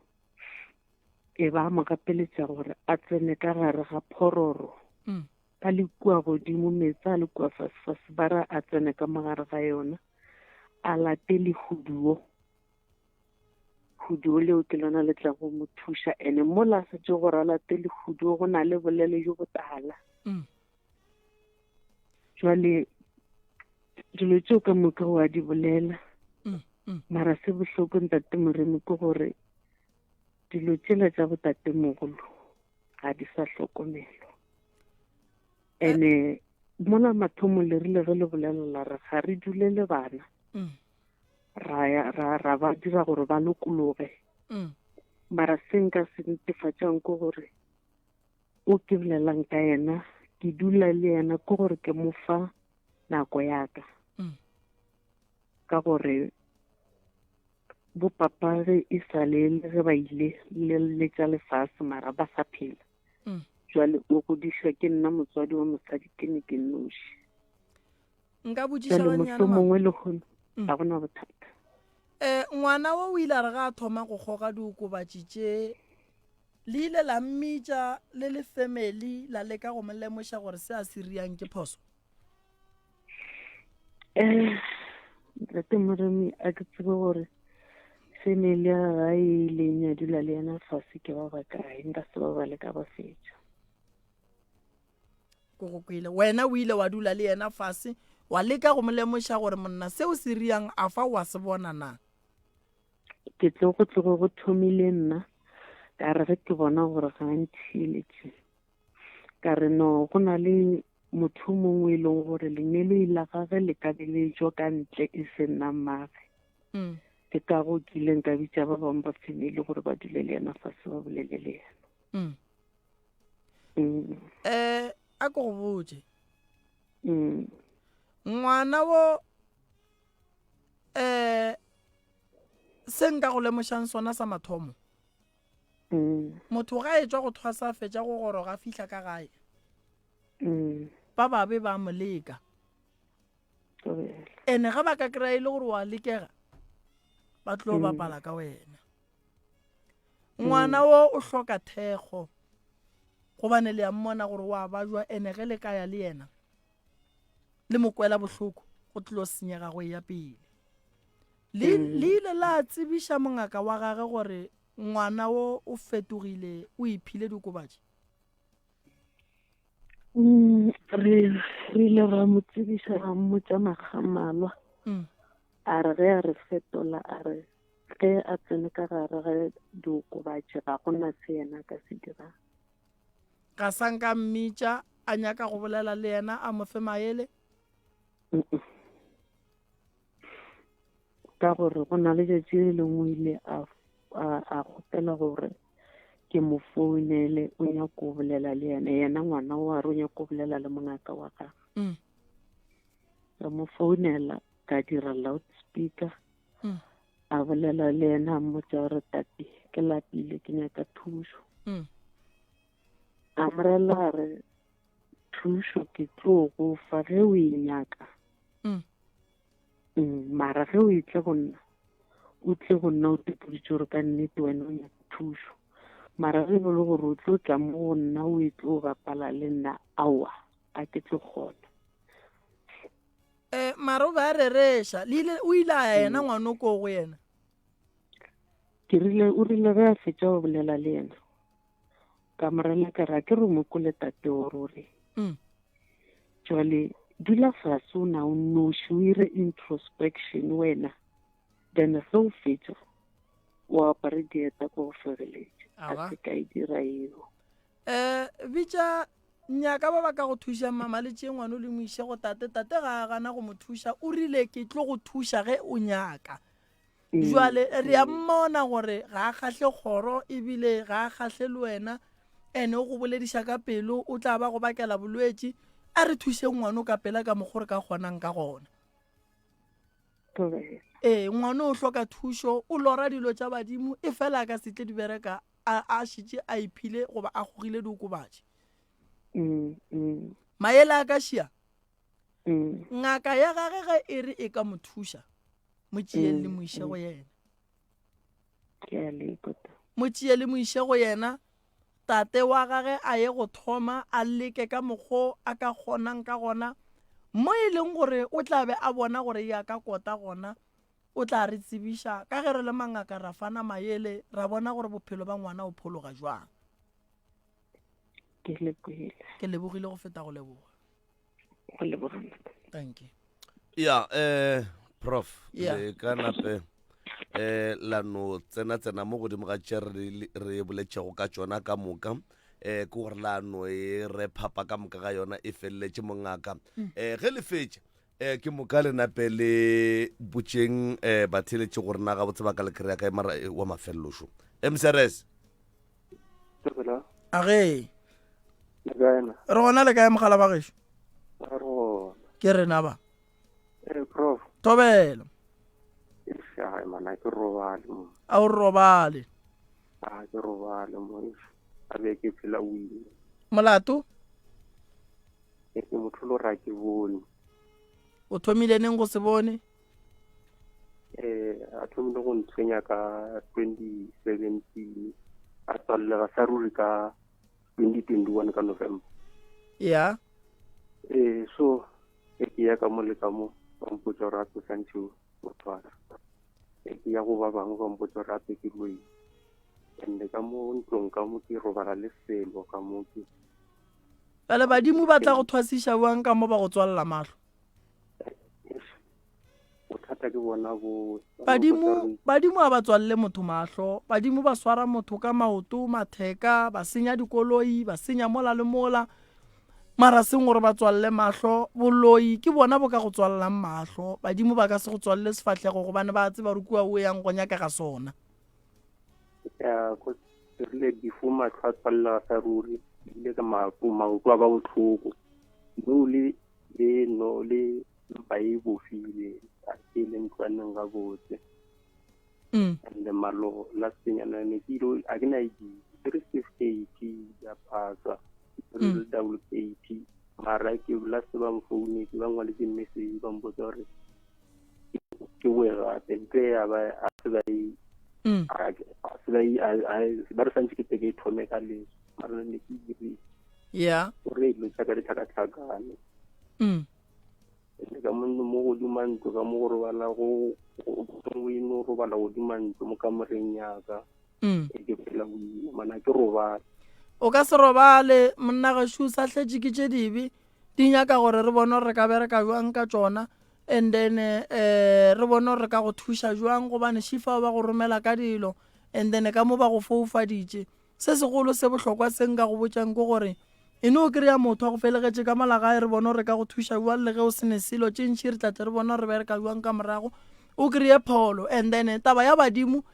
e ba mo gapeletša gore a tsene ka gare ga phororo ka le kua godimo metsi a le kua fasefase ba ra a tsene ka mogare ga yona a late lehuduo leo ke lona le tla go mo thuša ene mo la setse gore a late lehuduo go na le bolele jo botala jwale dilo tseo ka moka wa di bolela mara se bohloko ntate Moremi ke gore dilo tsela tša botatemogolo ga di sa hlokomelwa ene mola mathomo le rile ge le bolelela re ga re dulele bana ra ba dira gore ba lokologe mara se nka se netefatšang ke gore o ke bolelang ka yena ke dula le yena ke gore ke mo fa nako yaka ka gore bo papa ge e sa le ge ba ile le tša lefase mara ba sa phela jwale o godišwa ke nna motswadi wa mosadi ke ne ke nnoši jwale mohlomongwe mongwe le kgono ga gona bothata ngwana o ile a re ga a thoma go kgoga diokobatši tše le ile la mmitša le le family la leka go mo lemoša gore se a se riang ke phoso ntate Moremi a ke tsebe gore family ya gae ile nyadula le yena fase ke ba bakae nka se ba bale ka ba fetša ko go kwile wena o ile wa dula le yena fase wa leka go mo lemoša gore monna seo se riang a fa wa se bona na ke tlo go thomile nna ka re ge ke bona gore ga nthiletse ka re no go na le motho mongwe e leng gore lenyelo ile gage le ka beletswa ka ntle e se nna mmage ke ka go kileng ka bitša ba bangwe ba family gore ba dule le yena fase ba bolele le yena a ko go botse ngwana wo se nka go lemošang sona sa mathomo motho ga e tswa go thwasa fetša go goroga fihla ka gae ba babe ba mo leka ene ga ba ka kry-a e le gore wa lekega ba tlo bapala ka wena ngwana wo o hloka thekgo gobane le ya mmona gore wa ba jwa ene ge le kaya le yena le mokwela bohloko go tlo senyega go ya pele le ile la tsebiša mongaka wa gage gore ngwana wo o fetogile o iphile dikobatši re ile ra mo tsebiša ra mmotša magamalwa a re ge a re fetola a re ge a tsene ka gare ge diokobatši ga gona se yena ka se dirang ga sanka mmitša a nyaka go bolela le yena a mo fe maele ka gore go na le tšatši le lengwe ile a kgopela gore ke mo founele o nyaka go bolela le yena ngwana o a re o nyaka go bolela le mongaka wa gage ka mo founela ka dira loudspeaker a bolela le yena a mmotsa gore tate ke lapile ke nyaka thuso a morela re thuso ke tlo go fa ge o e nyaka mara ge o itle go nna o tle go nna o tepoditse gore ka nnete wena o nyaka thuso mara ge bo le gore o tlo tla mo go nna o e tlo bapala le nna aowa a ke tlo kgona mara o ba rereša o ile a yena ngwana o ko go yena o rile ge a fetša go bolela le yena ka morela ka ra ke re mokole tate o rore jwale dula fase o na o noši o ire introspection wena then ge o fetša o apare dieta ko go fegeletše a se ka e dira eo bitša nyaka ba ba ka go thuša mama le tšee ngwane o le moiše go tate ga a gana go mo thuša o rile ke tlo go thuša ge o nyaka jwale re a mmona gore ga a kgahle kgoro ebile ga a kgahle le wena ene o go bolediša ka pelo o tla ba go bakela bolwetši a re thuše ngwane o ka pela ka mokgwa re ka kgonang ka gona ngwane o hloka thušo o lora dilo tša badimo e fela a ka se tle di bereka a šitše a iphile goba a gogile diokobatši maele a ka šia ngaka ya gage ge e re e ka mo thuša mo tšee le moiše go yena mo tšee le moiše go yena tate wa gage a ye go thoma a leke ka mokgwa a ka kgonang ka gona mo e leng gore o tla be a bona gore ya ka kota gona o tla re tsebiša ka ge re le mangaka ra fana maele ra bona gore bophelo ba ngwana o phologa jwang ke lebogile go feta go leboga thank you prof le ka nape la no tsena mo godimo ga tše re boletšego ka tšona ka moka ke gore la no e re phapa ka moka ga yona e feleletše mongaka ge le fetše ke moka le nape le botšeng batheletše gore na ga botse ba ka le kry-a ka mara wa mafellošo mcrs age re gona le kae mogala ba gešo ke rena ba prof tobela mana ke robale a o robale ke robale mo a be ke phela o ile molato ke motho lo ra ke bone o thomile neng go se bone a thomile go ntshwenya ka 2017 a tswalela sa ruri ka 2021 ka November so ke ya ka mo le ka mo mpotsa ra go santšho motwara ke ya go ba bangwe ba mpotsa rape ke loi ende ka mo ntlong ka mo ke robala le selo ka mo ke bale badimo ba tla go thwasiša boang ka mo ba go tswalela mahlo bothata ke bona bo badimo a ba tswalle motho mahlo badimo ba swara motho ka maoto matheka ba senya dikoloi ba senya mola le mola mara seng gore ba tswalle mahlo boloi ke bona bo ka go tswallang mahlo badimo ba ka se go tswalle sefatlhego gobane ba tse ba rukua o yang go nyaka ka sona go rile difuma tshwa tswalla sa ruri ile ka maoto a ba botlhoko no le e no le mpa e bofile a ke le ntlwaneng ga botse and malo la senyana ne ke ilo a ke na ID 358 ya pasa WAT mara ke la se ba mfoune ke ba ngwale ke message ba mbotsa gore ke wega tente ya ba a se ba ba re santse ke teke thome ka le mara ne ke dire gore lo tsaka di thaka-thakane ka mo go dimantlo ka mo go robala go ino robala go dimantlo mo kamoreng yaka ke phela boima mana ke robala o ka se robale monna gašo sa tletše ke tše dibe di nyaka gore re bone gore re ka bereka jwang ka tšona and then re bone gore re ka go thuša jwang gobane šifa ba go romela ka dilo and then ka mo ba go foufaditše se segolo se bohlokwa se nka go botšang ke gore ene o kry-a motho a go felegetše ka malagae re bone gore re ka go thuša jwang le ge o se ne selo tše ntšhi re tlate re bone gore re bereka jwang ka morago o kry-e pholo and then taba ya badimo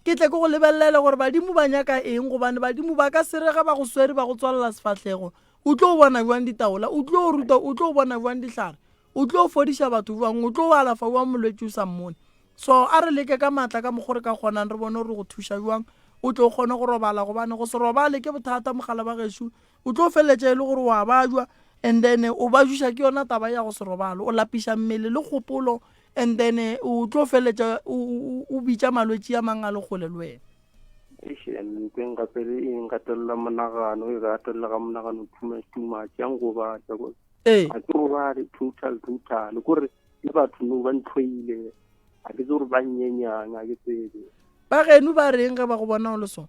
ke tle ke go lebelele gore badimo ba nyaka eng gobane badimo ba ka serega ba go swere ba go tswalela sefatlhego o tlo o bona jwang ditaola o tlo o ruta o tlo o bona jwang dihlare o tlo o fodiša batho jwang o tlo o alafa wa molwetse o sa mmone so a re leke ka maatla ka mokgwa re ka kgonang re bone gore go thuša jwang o tlo o kgone go robala gobane go se robale ke bothata mogala ba gešo o tlo o feleletša e le gore wa bajwa and then o bajuša ke yona taba ya go se robale o lapiša mmele le kgopolo and then o tlo feleletša o bitša malwetse a mang a le kgole le wena ntweng gape le eng gatelela monagano e gatelela ga monagano tumatše yang go batla a ke robale total kore le batho no ba ntlhoile a ke tse gore ba nnyenyang a ke tsebe ba geno ba reng ge ba go bona o le sone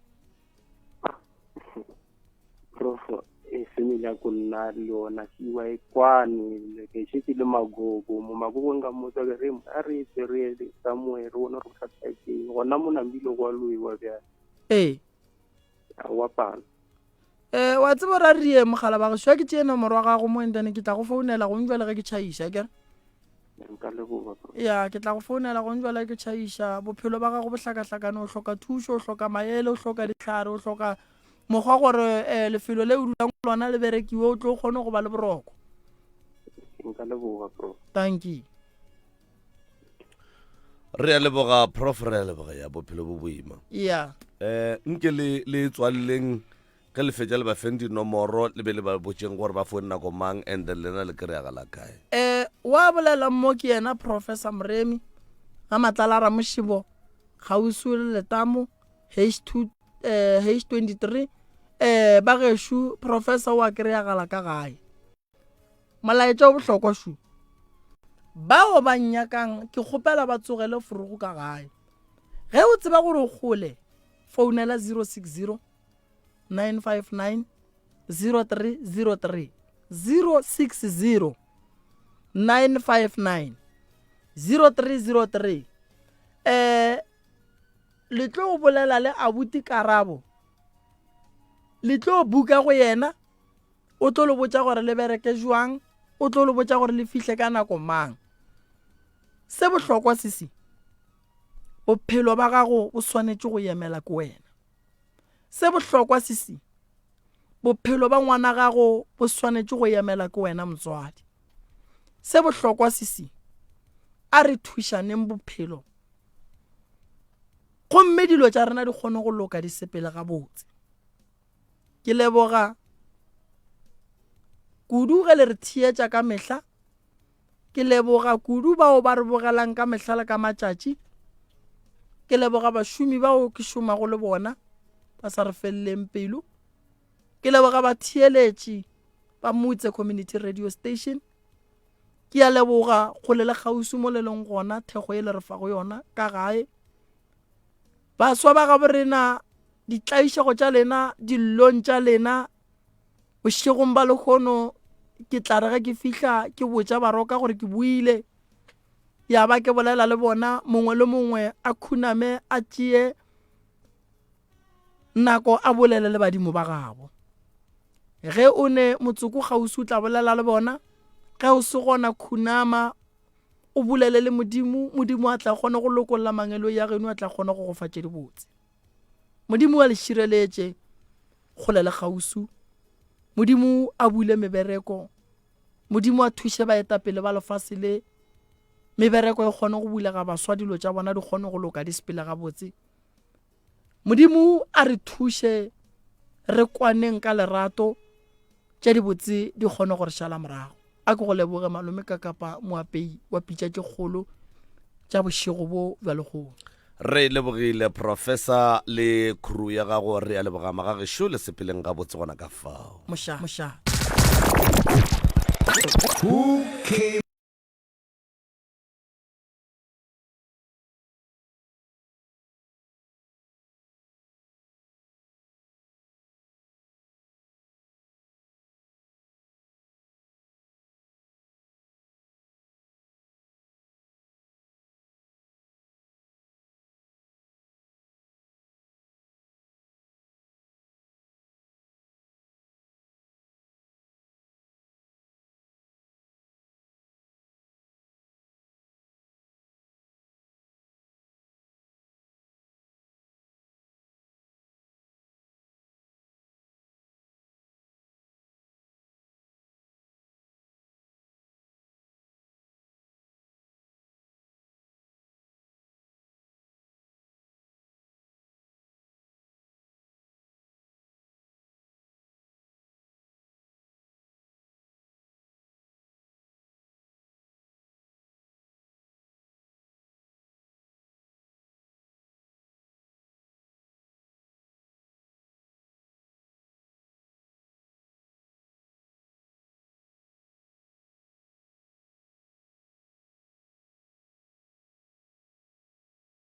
prof family ya ko nna le yona siwa e kwane ke šetse le magogo mo magogong ka motsa ke re a re tsere somewhere bona go sa tsakeng gona mo nambile go loiwa bja wa pana wa tseba ra rie mogala ba go swa ke tsena morwa ga go mo endane ke tla go founela go njwa le ge ke tšhaisa ke ya ke tla go founela go njwa le ke tšhaisa bophelo ba gago bo hlakahlakane o hloka thušo o hloka maele o hloka dihlare o hloka mokgwa gore lefelo le o dulang lona le berekiwe o tlo o kgone go ba le boroko thank you re a leboga prof re a leboga ya bophelo bo boima nke le tswaleleng ka lefetša le ba feng dinomoro le be le ba botšeng gore ba fone nako mang and then lena le kry-agala kae wa bolela mo ke yena professor Moremi ga matlala ra mošibo kgausu le letamo H23 ba gešo professor wa kry-agala ka gae molaetša o bohlokwa šu bao ba nnyakang ke kgopela ba tsogele forogo ka gae ge o tseba gore o kgole founela 060 959 0303 060 959 0303 le tlo go bolela le abuti Karabo le tlo buka go yena o tlo le botša gore le bereke jwang o tlo le botša gore le fihle ka nako mang se bohlokwa sisi bophelo ba gago o swanetše go emela ke wena se bohlokwa sisi bophelo ba ngwana gago bo swanetše go emela ke wena motswadi se bohlokwa sisi a re thušaneng bophelo gomme dilo tša rena di kgone go loka di sepele ga botse ke leboga kudu ge le re thietša ka mehla ke leboga kudu bao ba re bogelang ka mehla le ka matšatši ke leboga bašomi bao ke šomago le bona ba sa re feleleng pelo ke leboga batheeletši ba Motse Community Radio Station ke a leboga kgole le kgausu mo le leng gona thego e le re fa go yona ka gae baswa ba ga borena ditlaišego tša lena dillong tša lena bošegong ba lekgono ke tla re ge ke fihla ke botša baroka gore ke buile ya ba ke bolela le bona mongwe le mongwe a khuname a tšee nako a bolele le badimo ba gabo ge o ne motsoko kgausi o tla bolela le bona ge o se gona khunama o bolele le modimo a tla kgona go lokolla mangelo ya geno a tla kgona go go fa tše dibotse modimo a le šireletše kgole le kgausu modimo a bule mebereko modimo a thushe baetapele ba lefase le mebereko e kgone go bulega baswa dilo tša bona di kgone go loka di sepele gabotse. Modimo a re thushe re kwaneng ka lerato tša di botse di kgone gore šala morago. A ke go leboge malome ka kapa moapei wa pitša tše kgolo tša bošego bo bja legolo. re lebogile professor le crew ya gago re a leboga magagešo le sepeleng gabotse gona ka fao. Moša.